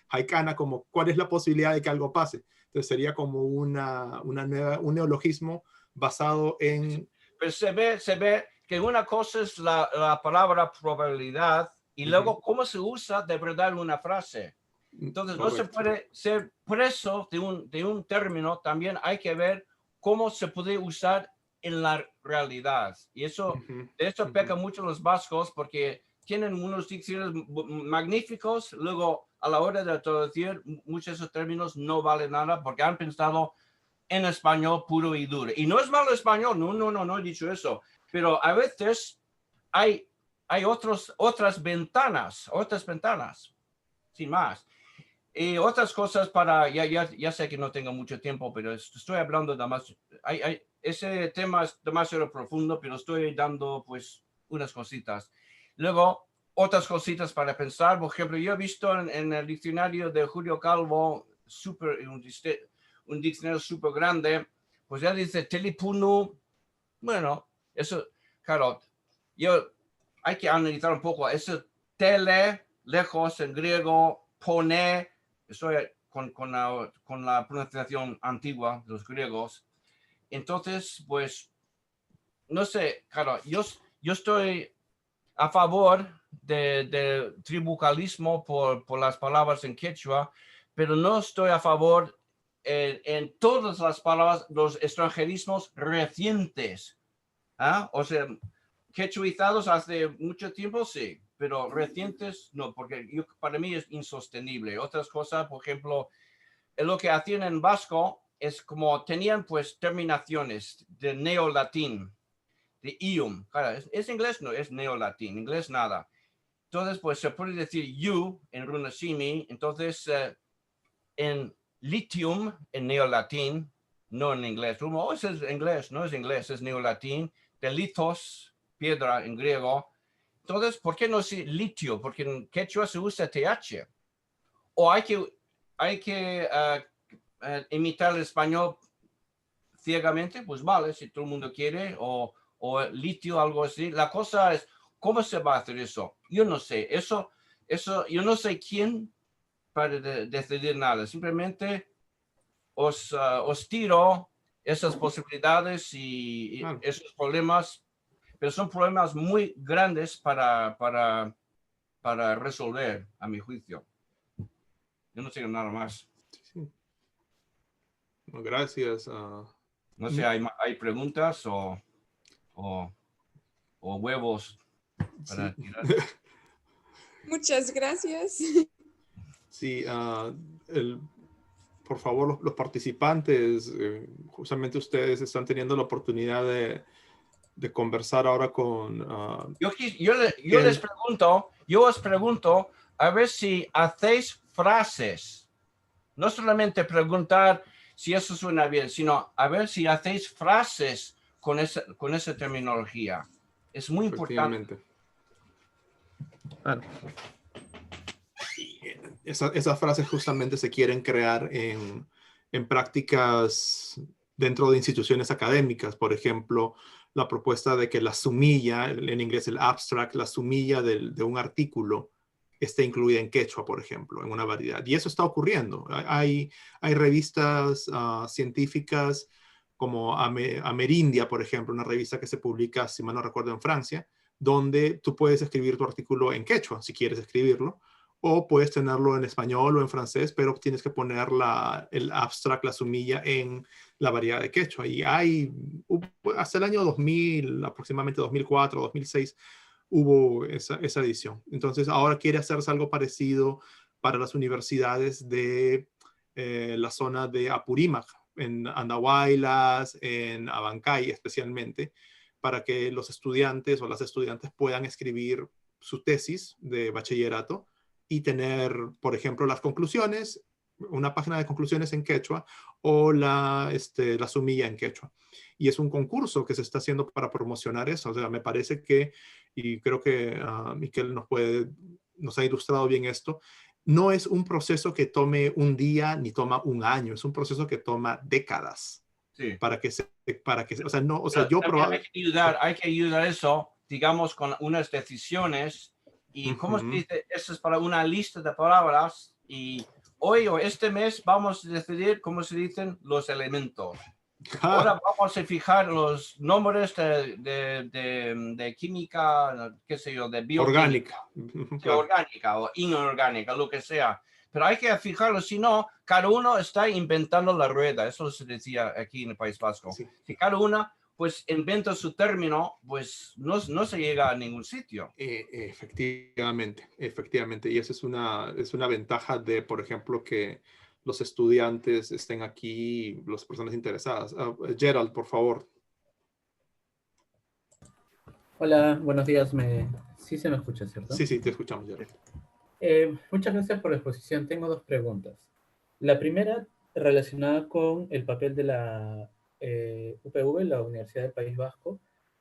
Speaker 1: haikana como cuál es la posibilidad de que algo pase. Entonces sería como un neologismo basado en...
Speaker 9: Pero se ve que una cosa es la palabra probabilidad y luego cómo se usa de verdad una frase. Entonces no se puede ser preso de un término, también hay que ver cómo se puede usar en la realidad. Y eso, de esto pecan mucho los vascos porque tienen unos diccionarios magníficos, luego a la hora de traducir muchos de esos términos no valen nada porque han pensado en español puro y duro. Y no es malo español, no he dicho eso, pero a veces hay otras ventanas, sin más. Y otras cosas ya sé que no tengo mucho tiempo, pero estoy hablando de más, ese tema es demasiado profundo, pero estoy dando pues unas cositas. Luego, otras cositas para pensar, por ejemplo, yo he visto en el diccionario de Julio Calvo, un diccionario súper grande, pues ya dice telepunu, bueno, eso, claro, hay que analizar un poco, eso tele, lejos en griego, pone, estoy con la pronunciación antigua de los griegos. Entonces, pues, no sé, claro, yo estoy a favor de tribucalismo por las palabras en quechua, pero no estoy a favor en todas las palabras, los extranjerismos recientes. O sea, quechuizados hace mucho tiempo, sí, pero recientes no, porque para mí es insostenible. Otras cosas, por ejemplo, lo que hacían en vasco es como tenían pues terminaciones de neolatín de ium. Claro, ¿es inglés? No, es neolatín. Inglés nada. Entonces, pues se puede decir you en runasimi. Entonces, en litium, en neolatín, no en inglés. Oh, ese es inglés, no es inglés, es neolatín. De lithos, piedra en griego. Entonces, ¿por qué no decir litio? Porque en quechua se usa TH. O hay que imitar el español ciegamente, pues vale, si todo el mundo quiere, o litio, algo así. La cosa es, ¿cómo se va a hacer eso? Yo no sé, eso, yo no sé quién para decidir nada. Simplemente os tiro esas posibilidades y esos problemas, pero son problemas muy grandes para resolver, a mi juicio. Yo no sé nada más.
Speaker 1: Sí. No, gracias.
Speaker 9: No sé, ¿hay preguntas o huevos para tirar?
Speaker 3: Muchas gracias.
Speaker 1: Sí, por favor, los participantes, justamente ustedes están teniendo la oportunidad de conversar ahora con...
Speaker 9: Yo os pregunto, a ver si hacéis frases. No solamente preguntar si eso suena bien, sino a ver si hacéis frases con esa terminología. Es muy importante.
Speaker 1: Claro. Esas frases justamente se quieren crear en prácticas dentro de instituciones académicas. Por ejemplo, la propuesta de que la sumilla, en inglés el abstract, la sumilla de un artículo esté incluida en quechua, por ejemplo, en una variedad. Y eso está ocurriendo. Hay revistas científicas como Amerindia, por ejemplo, una revista que se publica, si mal no recuerdo, en Francia, donde tú puedes escribir tu artículo en quechua, si quieres escribirlo, o puedes tenerlo en español o en francés, pero tienes que poner el abstract, la sumilla, en la variedad de quechua. Y hasta el año 2000, aproximadamente 2004, 2006, hubo esa edición. Entonces, ahora quiere hacerse algo parecido para las universidades de la zona de Apurímac, en Andahuaylas, en Abancay especialmente, para que los estudiantes o las estudiantes puedan escribir su tesis de bachillerato y tener, por ejemplo, las conclusiones, una página de conclusiones en quechua o la sumilla en quechua. Y es un concurso que se está haciendo para promocionar eso. O sea, me parece que, y creo que Miquel nos ha ilustrado bien esto, no es un proceso que tome un día ni toma un año, es un proceso que toma décadas.
Speaker 9: Sí. Hay que ayudar eso, digamos, con unas decisiones y, ¿cómo se dice? Eso es para una lista de palabras y hoy o este mes vamos a decidir, ¿cómo se dicen? Los elementos. Ahora vamos a fijar los nombres de química, qué sé yo, de bioquímica. Orgánica o inorgánica, lo que sea. Pero hay que fijarlo, si no, cada uno está inventando la rueda. Eso se decía aquí en el País Vasco. Sí. Si cada uno pues inventa su término, pues no se llega a ningún sitio.
Speaker 1: Efectivamente. Y esa es una ventaja de, por ejemplo, que los estudiantes estén aquí, las personas interesadas. Gerald, por favor.
Speaker 10: Hola, buenos días. Sí se me escucha, ¿cierto?
Speaker 1: Sí, te escuchamos, Gerald.
Speaker 10: Muchas gracias por la exposición. Tengo dos preguntas. La primera, relacionada con el papel de la UPV, la Universidad del País Vasco.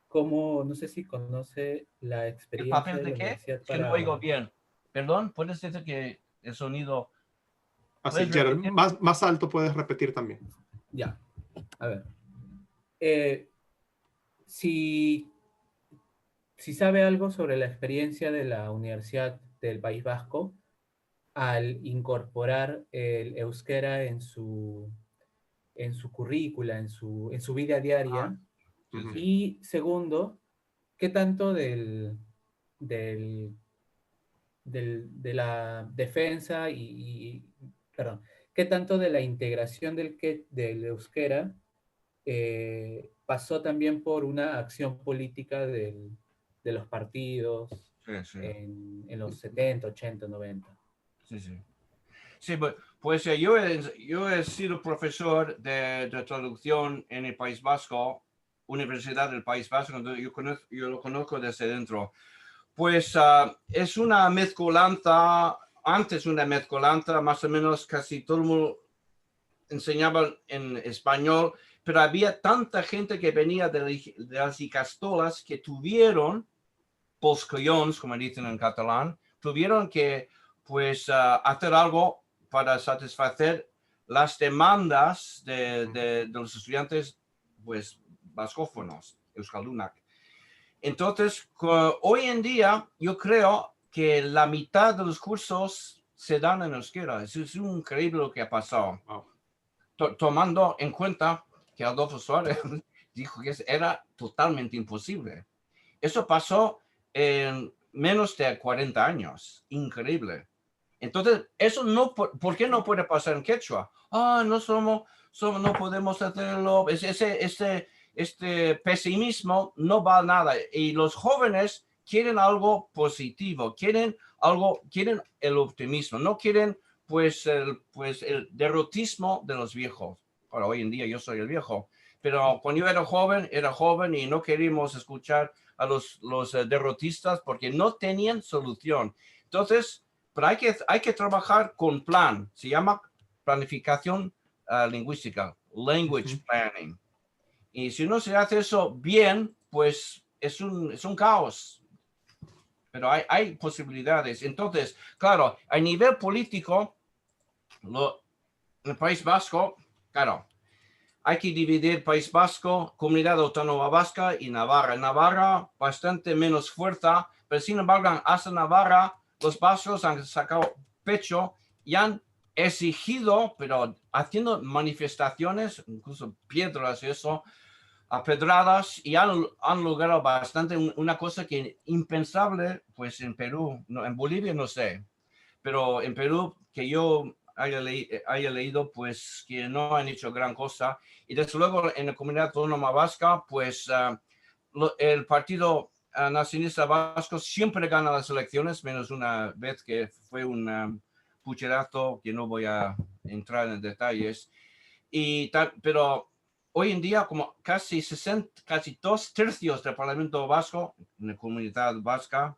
Speaker 10: Como, no sé si conoce la experiencia.
Speaker 9: ¿El papel de qué? Es que no oigo bien. Perdón, ¿puedes decir que el sonido...
Speaker 1: Así, Gerald, más alto puedes repetir también.
Speaker 10: Ya, a ver. Si sabe algo sobre la experiencia de la Universidad del País Vasco al incorporar el euskera en su currícula, en su vida diaria. Y segundo, ¿qué tanto de la defensa perdón, qué tanto de la integración del euskera pasó también por una acción política de los partidos en los 70, 80, 90?
Speaker 9: Sí, pues yo he sido profesor de traducción en el País Vasco Universidad del País Vasco, yo lo conozco desde dentro. Pues es una mezcolanza, antes una mezcolanza, más o menos casi todo el mundo enseñaba en español, pero había tanta gente que venía de las Icastolas que tuvieron, poscollons, como dicen en catalán, tuvieron que pues hacer algo para satisfacer las demandas de los estudiantes pues vascófonos, euskaldunak. Entonces, hoy en día yo creo que la mitad de los cursos se dan en euskera. Es increíble lo que ha pasado. Wow. Tomando en cuenta que Adolfo Suárez dijo que era totalmente imposible. Eso pasó en menos de 40 años. Increíble. Entonces, eso no, ¿por qué no puede pasar en quechua? No podemos hacerlo. Este pesimismo no va a nada. Y los jóvenes quieren algo positivo, quieren el optimismo, no quieren pues el derrotismo de los viejos. Ahora, hoy en día yo soy el viejo, pero cuando yo era joven y no queríamos escuchar a los derrotistas porque no tenían solución. Entonces, pero hay que trabajar con plan. Se llama planificación lingüística, language planning. Y si no se hace eso bien, pues es un caos. Pero hay posibilidades. Entonces, claro, a nivel político, en el País Vasco, claro, hay que dividir País Vasco, Comunidad Autónoma Vasca y Navarra. En Navarra, bastante menos fuerza, pero sin embargo, hasta Navarra, los vascos han sacado pecho y han exigido, pero haciendo manifestaciones, incluso piedras y eso, a pedradas, y han logrado bastante, una cosa que impensable, pues en Perú, no, en Bolivia no sé, pero en Perú, que yo haya leído, pues que no han hecho gran cosa. Y desde luego en la Comunidad Autónoma Vasca, pues el Partido Nacionalista Vasco siempre gana las elecciones, menos una vez que fue un pucherazo, que no voy a entrar en detalles. Pero hoy en día, como casi 2/3 del Parlamento Vasco, en la Comunidad Vasca,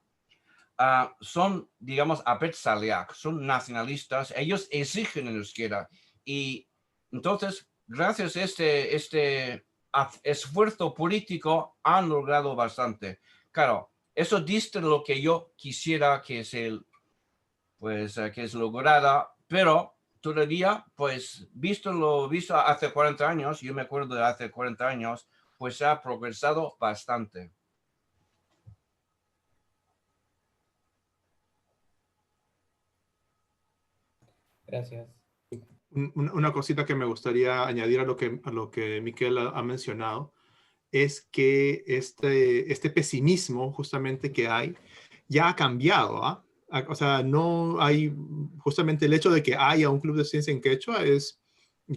Speaker 9: son, digamos, abertzaleak, son nacionalistas, ellos exigen en euskera. Y entonces, gracias a este esfuerzo político, han logrado bastante. Claro, eso dista lo que yo quisiera que se lograra, pero todavía, pues, visto hace 40 años, yo me acuerdo de hace 40 años, pues se ha progresado bastante.
Speaker 10: Gracias.
Speaker 1: Una cosita que me gustaría añadir a lo que Miquel ha mencionado es que este pesimismo justamente que hay ya ha cambiado, ¿ah? O sea, no hay, justamente el hecho de que haya un club de ciencia en quechua es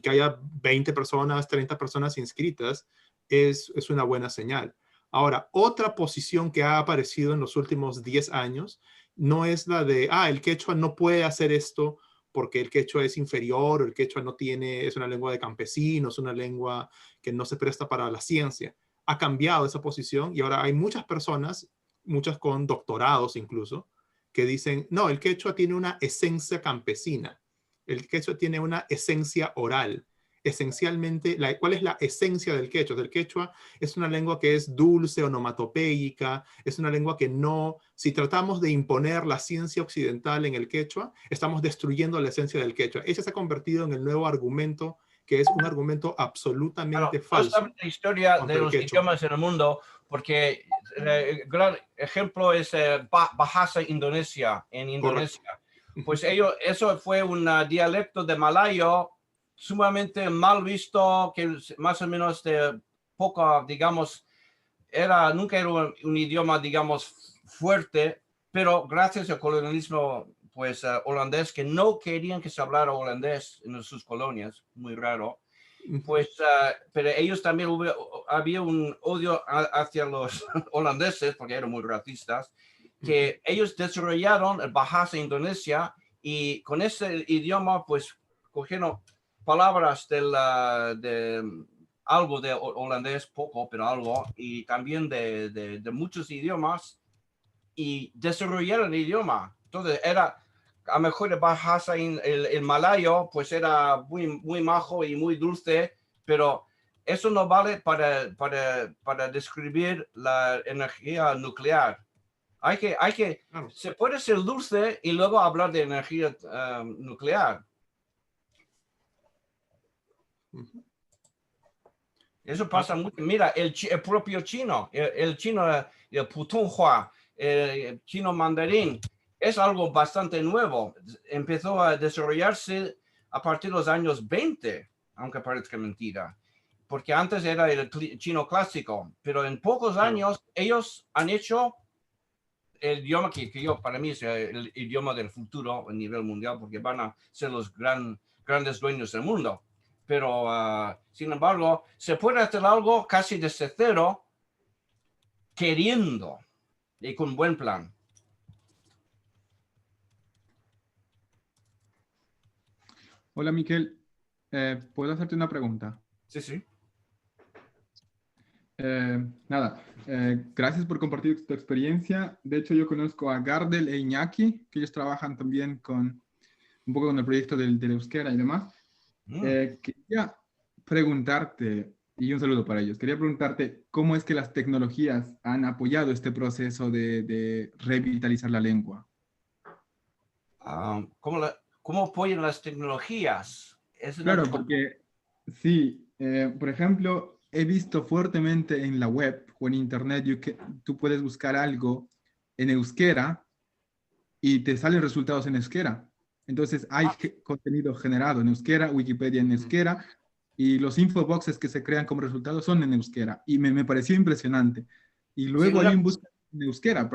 Speaker 1: que haya 20 personas, 30 personas inscritas, es una buena señal. Ahora, otra posición que ha aparecido en los últimos 10 años no es la de, el quechua no puede hacer esto porque el quechua es inferior, o el quechua es una lengua de campesinos, una lengua que no se presta para la ciencia. Ha cambiado esa posición y ahora hay muchas personas, muchas con doctorados incluso, que dicen, no, el quechua tiene una esencia campesina, el quechua tiene una esencia oral. Esencialmente, ¿cuál es la esencia del quechua? El quechua es una lengua que es dulce, onomatopéyica, es una lengua que no, si tratamos de imponer la ciencia occidental en el quechua, estamos destruyendo la esencia del quechua. Ese se ha convertido en el nuevo argumento, que es un argumento absolutamente falso.
Speaker 9: No la historia de los idiomas en el mundo, porque el gran ejemplo es Bahasa Indonesia, en Indonesia. Correcto. Pues eso fue un dialecto de malayo sumamente mal visto, que más o menos de poco, digamos, nunca era un idioma, digamos, fuerte, pero gracias al colonialismo pues holandés, que no querían que se hablara holandés en sus colonias, muy raro, pues, pero ellos también había un odio hacia los holandeses, porque eran muy racistas, que ellos desarrollaron el Bahasa Indonesia, y con ese idioma pues cogieron palabras algo de holandés, poco, pero algo, y también de muchos idiomas, y desarrollar el idioma. Entonces era, a lo mejor el Bahasa, el malayo, pues era muy majo y muy dulce, pero eso no vale para describir la energía nuclear. Se puede ser dulce y luego hablar de energía nuclear. Eso pasa mucho. Mira, el propio chino, el chino, el Putonghua, el chino mandarín, es algo bastante nuevo. Empezó a desarrollarse a partir de los años 20, aunque parezca mentira, porque antes era el chino clásico, pero en pocos años ellos han hecho el idioma que para mí es el idioma del futuro a nivel mundial, porque van a ser los grandes dueños del mundo. Pero, sin embargo, se puede hacer algo casi desde cero, queriendo y con buen plan.
Speaker 11: Hola, Miquel. ¿Puedo hacerte una pregunta?
Speaker 9: Sí, sí.
Speaker 11: Gracias por compartir tu experiencia. De hecho, yo conozco a Gardel e Iñaki, que ellos trabajan también un poco con el proyecto del euskera y demás. Quería preguntarte, y un saludo para ellos, quería preguntarte cómo es que las tecnologías han apoyado este proceso de revitalizar la lengua.
Speaker 9: ¿Cómo apoyan las tecnologías?
Speaker 11: Claro, porque sí, por ejemplo, he visto fuertemente en la web o en internet tú puedes buscar algo en euskera y te salen resultados en euskera. Entonces hay contenido generado en euskera, Wikipedia en euskera, y los infoboxes que se crean como resultados son en euskera. Y me pareció impresionante. Y luego hay un buscador en euskera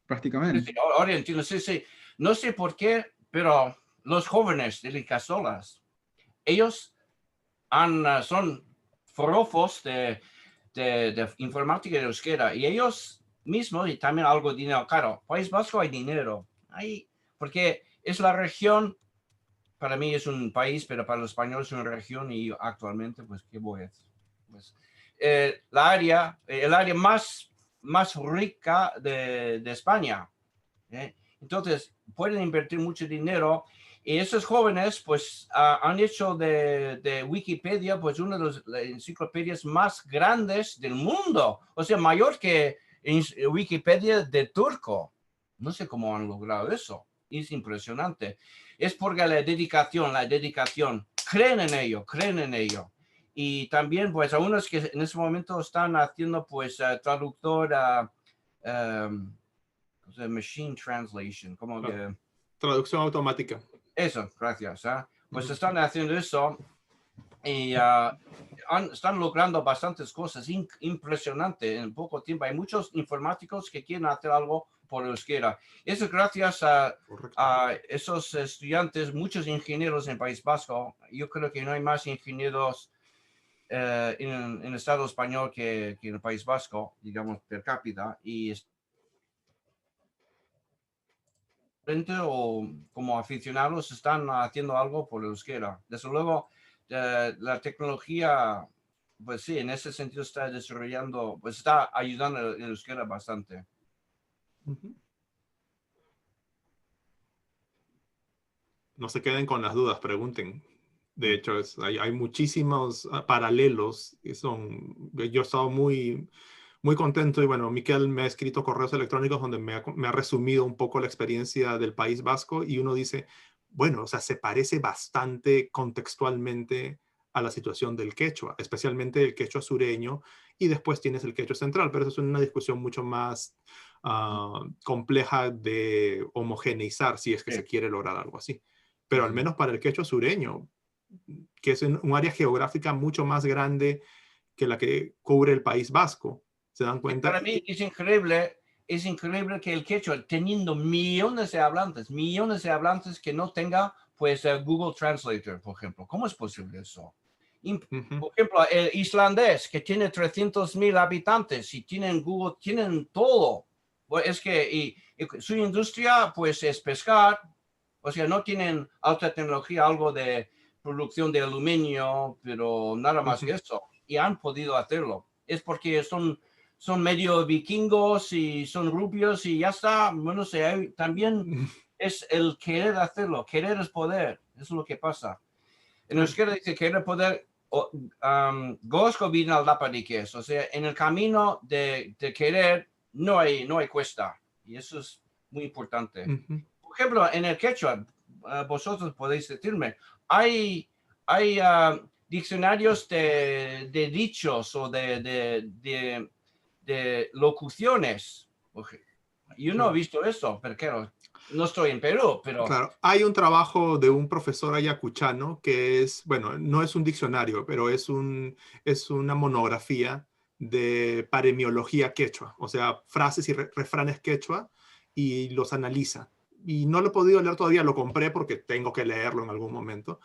Speaker 11: prácticamente.
Speaker 9: Ahora entiendo, sí. No sé por qué, pero los jóvenes de Licasolas, ellos son forofos de informática de euskera, y ellos mismos, y también algo de dinero, claro, País Vasco hay dinero, porque es la región, para mí es un país, pero para los españoles es una región, y actualmente, pues, ¿qué voy a decir? Pues, el área más rica de España. Entonces, pueden invertir mucho dinero, y esos jóvenes, pues, han hecho de Wikipedia, pues, una de las enciclopedias más grandes del mundo. O sea, mayor que Wikipedia de turco. No sé cómo han logrado eso. Es impresionante. Es porque la dedicación, creen en ello. Y también, pues, a unos que en ese momento están haciendo, pues, traductor machine translation, como que...
Speaker 1: Traducción automática.
Speaker 9: Eso, gracias. Pues están haciendo eso y están logrando bastantes cosas impresionantes en poco tiempo. Hay muchos informáticos que quieren hacer algo por euskera. Eso es gracias a esos estudiantes, muchos ingenieros en País Vasco. Yo creo que no hay más ingenieros en el Estado español que en el País Vasco, digamos, per cápita. Y o como aficionados están haciendo algo por el euskera. Desde luego, la tecnología, pues sí, en ese sentido está desarrollando, pues está ayudando el euskera bastante.
Speaker 1: No se queden con las dudas, pregunten. De hecho, hay muchísimos paralelos. Yo he estado muy contento, y bueno, Miquel me ha escrito correos electrónicos donde me ha resumido un poco la experiencia del País Vasco, y uno dice, bueno, o sea, se parece bastante contextualmente a la situación del quechua, especialmente el quechua sureño, y después tienes el quechua central, pero eso es una discusión mucho más compleja de homogeneizar, si es que se quiere lograr algo así. Pero al menos para el quechua sureño, que es un área geográfica mucho más grande que la que cubre el País Vasco, ¿se dan cuenta?
Speaker 9: Para mí es increíble que el quechua, teniendo millones de hablantes que no tenga, pues, Google Translator, por ejemplo. ¿Cómo es posible eso? Por ejemplo, el islandés, que tiene 300,000 habitantes y tienen Google, tienen todo. Pues es que y su industria, pues, es pescar. O sea, no tienen alta tecnología, algo de producción de aluminio, pero nada más que eso. y han podido hacerlo. Es porque son medio vikingos y son rubios y ya está. Bueno, también es el querer hacerlo. Querer es poder. Eso es lo que pasa. En euskera dice querer poder, gozo viene al lapadiques. O sea, en el camino de querer no hay cuesta. Y eso es muy importante. Por ejemplo, en el quechua, vosotros podéis decirme, hay diccionarios de dichos o de locuciones. Yo no he visto eso, porque no estoy en Perú, pero...
Speaker 1: Claro, hay un trabajo de un profesor ayacuchano que es, bueno, no es un diccionario, pero es una monografía de paremiología quechua, o sea, frases y refranes quechua, y los analiza. Y no lo he podido leer todavía, lo compré porque tengo que leerlo en algún momento,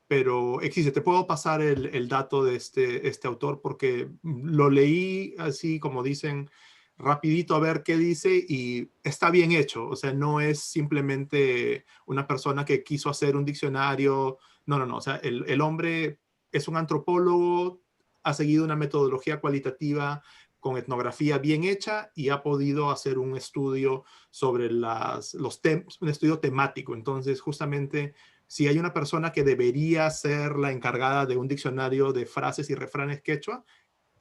Speaker 1: pero existe. Te puedo pasar el dato de este autor porque lo leí así como dicen, rapidito a ver qué dice y está bien hecho. O sea, no es simplemente una persona que quiso hacer un diccionario. No. O sea, el hombre es un antropólogo, ha seguido una metodología cualitativa con etnografía bien hecha y ha podido hacer un estudio sobre un estudio temático. Entonces, justamente, si hay una persona que debería ser la encargada de un diccionario de frases y refranes quechua,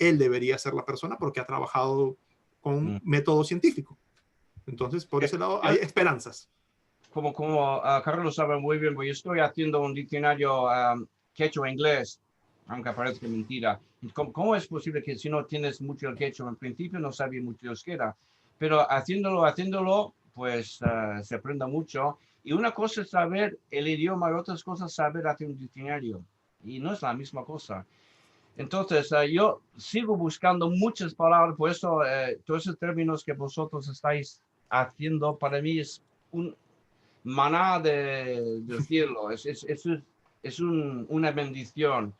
Speaker 1: él debería ser la persona porque ha trabajado con método científico. Entonces, por ese lado, hay esperanzas.
Speaker 9: Como Carlos sabe muy bien, pues yo estoy haciendo un diccionario quechua-inglés, aunque parezca mentira. ¿Cómo es posible que si no tienes mucho el quechua en principio no sabes mucho euskera? Pero haciéndolo, pues se aprende mucho. Y una cosa es saber el idioma y otras cosas saber hacer un diccionario. Y no es la misma cosa. Entonces, yo sigo buscando muchas palabras, por eso todos esos términos que vosotros estáis haciendo, para mí es un maná del cielo, es una bendición.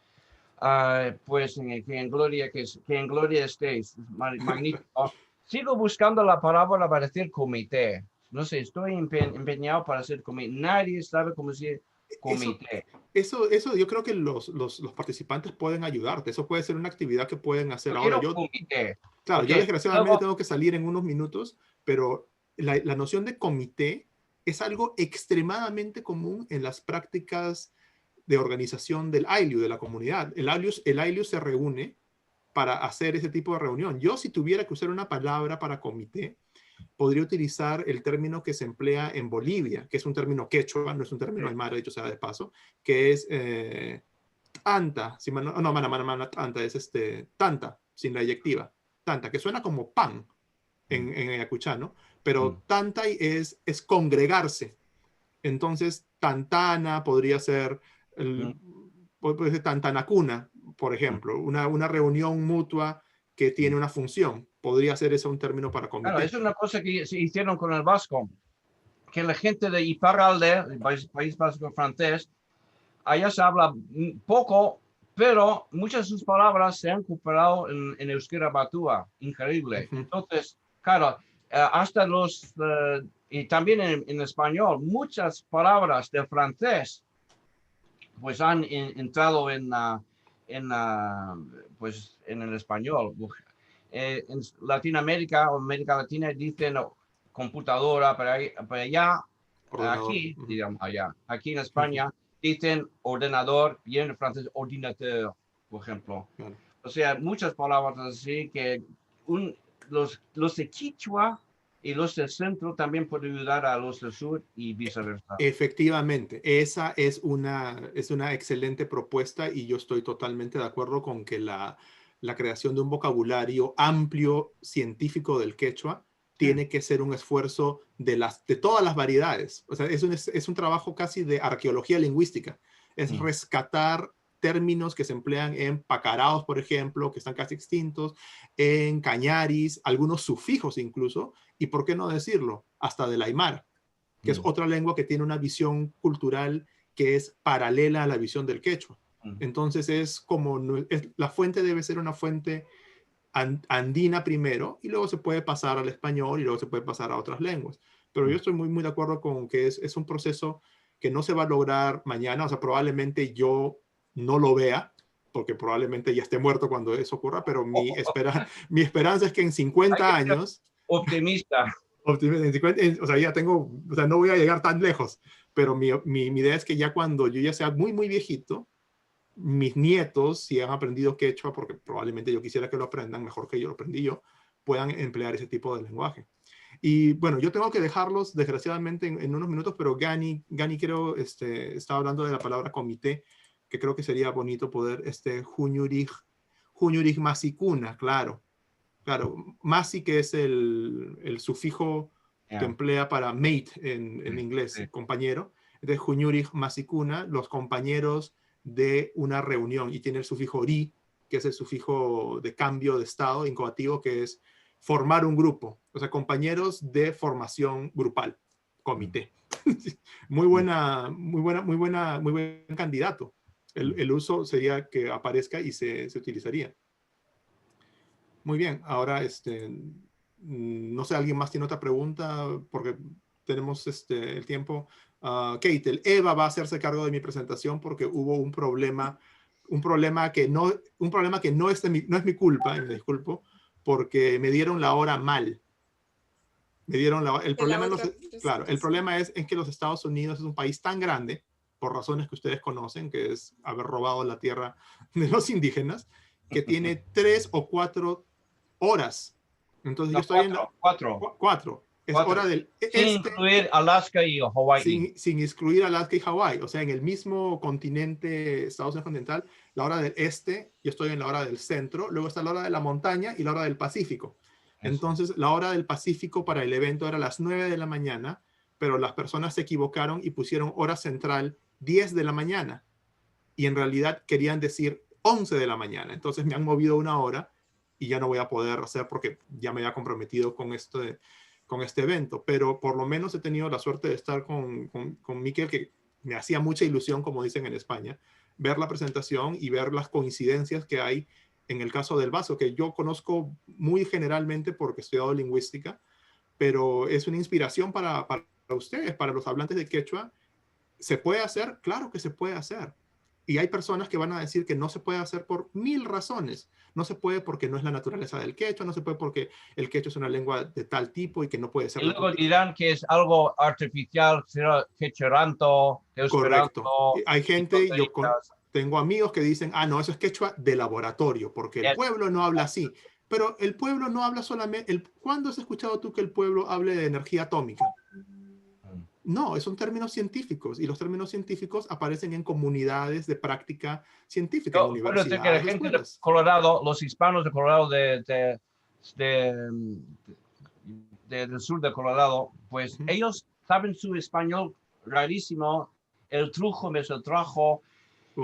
Speaker 9: Pues que en gloria estéis, magnífico. Sigo buscando la palabra para decir comité. No sé, estoy empeñado para hacer comité. Nadie sabe cómo decir comité.
Speaker 1: Eso yo creo que los participantes pueden ayudarte. Eso puede ser una actividad que pueden hacer.
Speaker 9: Ahora,
Speaker 1: claro, yo desgraciadamente tengo que salir en unos minutos, pero la noción de comité es algo extremadamente común en las prácticas de organización del AILU, de la comunidad. El AILU se reúne para hacer ese tipo de reunión. Yo, si tuviera que usar una palabra para comité, podría utilizar el término que se emplea en Bolivia, que es un término quechua, no es un término aymara, dicho sea de paso, que es tanta, tanta, es tanta, sin la eyectiva, tanta, que suena como pan en ayacuchano, pero tanta es congregarse. Entonces, tantana podría ser, puede ser tantanacuna, por ejemplo, una reunión mutua que tiene una función. Podría ser eso un término para comité.
Speaker 9: Claro, es una cosa que se hicieron con el vasco, que la gente de Iparralde, el país vasco francés, allá se habla poco, pero muchas de sus palabras se han recuperado en euskera batúa, increíble. Entonces, claro, hasta y también en español, muchas palabras del francés, pues han entrado en el español. En Latinoamérica o América Latina dicen computadora, para allá, aquí, digamos allá, aquí en España dicen ordenador y en francés ordinateur, por ejemplo. O sea, muchas palabras así que los de Quichua y los del centro también pueden ayudar a los del sur y viceversa.
Speaker 1: Efectivamente, esa es una excelente propuesta y yo estoy totalmente de acuerdo con que la creación de un vocabulario amplio científico del quechua tiene que ser un esfuerzo de todas las variedades. O sea, es un trabajo casi de arqueología lingüística. Es rescatar términos que se emplean en pacaraos, por ejemplo, que están casi extintos, en cañaris, algunos sufijos incluso, y por qué no decirlo, hasta del aymara, que es otra lengua que tiene una visión cultural que es paralela a la visión del quechua. Entonces la fuente debe ser una fuente andina primero y luego se puede pasar al español y luego se puede pasar a otras lenguas. Pero yo estoy muy, muy de acuerdo con que es un proceso que no se va a lograr mañana. O sea, probablemente yo no lo vea porque probablemente ya esté muerto cuando eso ocurra, pero mi esperanza es que en 50 años...
Speaker 9: Optimista.
Speaker 1: O sea, ya tengo, o sea, no voy a llegar tan lejos, pero mi idea es que ya cuando yo ya sea muy, muy viejito, mis nietos, si han aprendido quechua, porque probablemente yo quisiera que lo aprendan mejor que yo lo aprendí yo, puedan emplear ese tipo de lenguaje. Y bueno, yo tengo que dejarlos, desgraciadamente, en unos minutos, pero Gani creo, estaba hablando de la palabra comité, que creo que sería bonito poder, Juñurig masikuna, claro. Claro, masi, que es el sufijo que emplea para mate en inglés, compañero. Entonces, Juñurig masikuna, los compañeros de una reunión, y tiene el sufijo ri, que es el sufijo de cambio de estado incoativo, que es formar un grupo, o sea, compañeros de formación grupal, comité. Muy buen candidato. El uso sería que aparezca y se utilizaría. Muy bien, ahora no sé, ¿alguien más tiene otra pregunta? Porque tenemos el tiempo. Kate, Eva va a hacerse cargo de mi presentación porque hubo un problema que no es mi culpa, y me disculpo, porque me dieron la hora mal. El problema es que los Estados Unidos es un país tan grande, por razones que ustedes conocen, que es haber robado la tierra de los indígenas, que tiene 3 o 4 horas. Entonces yo estoy en 4. Es hora del
Speaker 9: sin incluir Alaska y Hawái.
Speaker 1: Sin excluir Alaska y Hawái. O sea, en el mismo continente, Estados Unidos continental, la hora del este, yo estoy en la hora del centro, luego está la hora de la montaña y la hora del Pacífico. Entonces, la hora del Pacífico para el evento era las 9 de la mañana, pero las personas se equivocaron y pusieron hora central 10 de la mañana. Y en realidad querían decir 11 de la mañana. Entonces me han movido una hora y ya no voy a poder hacer porque ya me había comprometido con este evento. Pero por lo menos he tenido la suerte de estar con Miquel, que me hacía mucha ilusión, como dicen en España, ver la presentación y ver las coincidencias que hay en el caso del vaso, que yo conozco muy generalmente porque he estudiado lingüística, pero es una inspiración para ustedes, para los hablantes de quechua. ¿Se puede hacer? Claro que se puede hacer. Y hay personas que van a decir que no se puede hacer por 1000 razones. No se puede porque no es la naturaleza del quechua, no se puede porque el quechua es una lengua de tal tipo y que no puede ser.
Speaker 9: Y luego dirán que es algo artificial, quecheranto,
Speaker 1: correcto. Hay gente, tengo amigos que dicen, no, eso es quechua de laboratorio, porque el pueblo no habla así. Pero el pueblo no habla solamente... ¿Cuándo has escuchado tú que el pueblo hable de energía atómica? No, son términos científicos, y los términos científicos aparecen en comunidades de práctica científica, en universidades.
Speaker 9: Que la gente de Colorado, los hispanos de Colorado, del sur de Colorado, pues ellos saben su español rarísimo, el trujo me se trajo,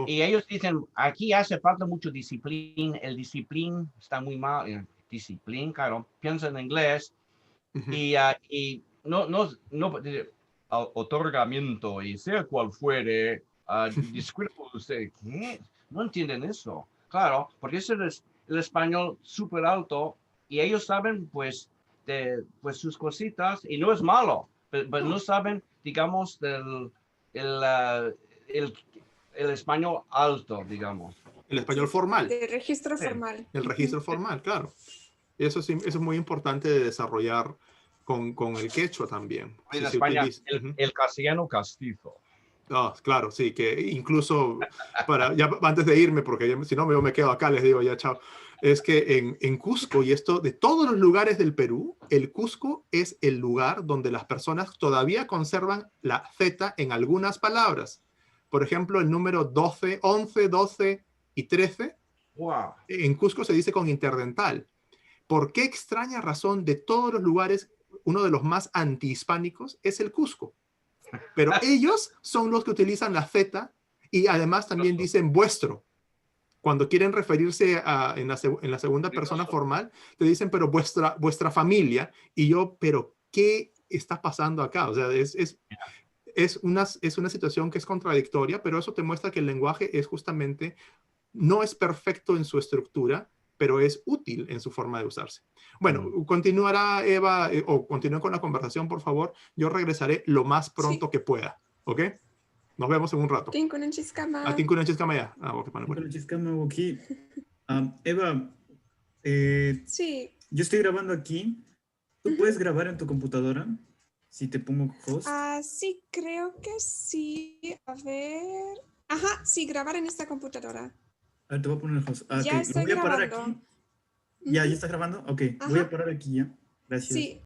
Speaker 9: y ellos dicen, aquí hace falta mucho disciplina, el disciplina está muy mal, disciplina, claro, piensa en inglés, y no otorgamiento, y sea cual fuere, disculpe usted, ¿qué? No entienden eso. Claro, porque ese es el español súper alto, y ellos saben, pues sus cositas, y no es malo, pero no saben, digamos, el español alto, digamos.
Speaker 1: El español formal.
Speaker 3: El registro formal.
Speaker 1: El registro formal, claro. Eso es muy importante de desarrollar con el quechua también.
Speaker 9: En España, el castellano castizo.
Speaker 1: Claro, sí, que incluso ya antes de irme, porque si no me quedo acá, les digo ya chao, es que en Cusco, y esto de todos los lugares del Perú, el Cusco es el lugar donde las personas todavía conservan la Z en algunas palabras. Por ejemplo, el número 12, 11, 12 y 13,
Speaker 9: wow.
Speaker 1: En Cusco se dice con interdental. ¿Por qué extraña razón de todos los lugares, uno de los más antihispánicos es el Cusco? Pero ellos son los que utilizan la Z y además también dicen vuestro. Cuando quieren referirse en la segunda persona formal, te dicen, pero vuestra familia. Y yo, pero ¿qué está pasando acá? O sea, es una situación que es contradictoria, pero eso te muestra que el lenguaje es justamente, no es perfecto en su estructura, pero es útil en su forma de usarse. Bueno, continuará Eva, o continúe con la conversación, por favor. Yo regresaré lo más pronto que pueda, ¿ok? Nos vemos en un rato.
Speaker 3: Tinkunen chiskama.
Speaker 1: Tinkunen chiskama ya. Ok, bueno.
Speaker 2: Tinkunen chiskama aquí. Eva,
Speaker 3: Sí.
Speaker 2: yo estoy grabando aquí. ¿Tú puedes grabar en tu computadora? Si te pongo host.
Speaker 3: Sí, creo que sí. A ver. Ajá, sí, grabar en esta computadora.
Speaker 2: A ver, te voy a poner host.
Speaker 3: Ya
Speaker 2: Ok,
Speaker 3: estoy
Speaker 2: voy a parar
Speaker 3: grabando.
Speaker 2: aquí. ¿Ya estás grabando? Ok, voy a parar aquí ya. Gracias.
Speaker 3: Sí.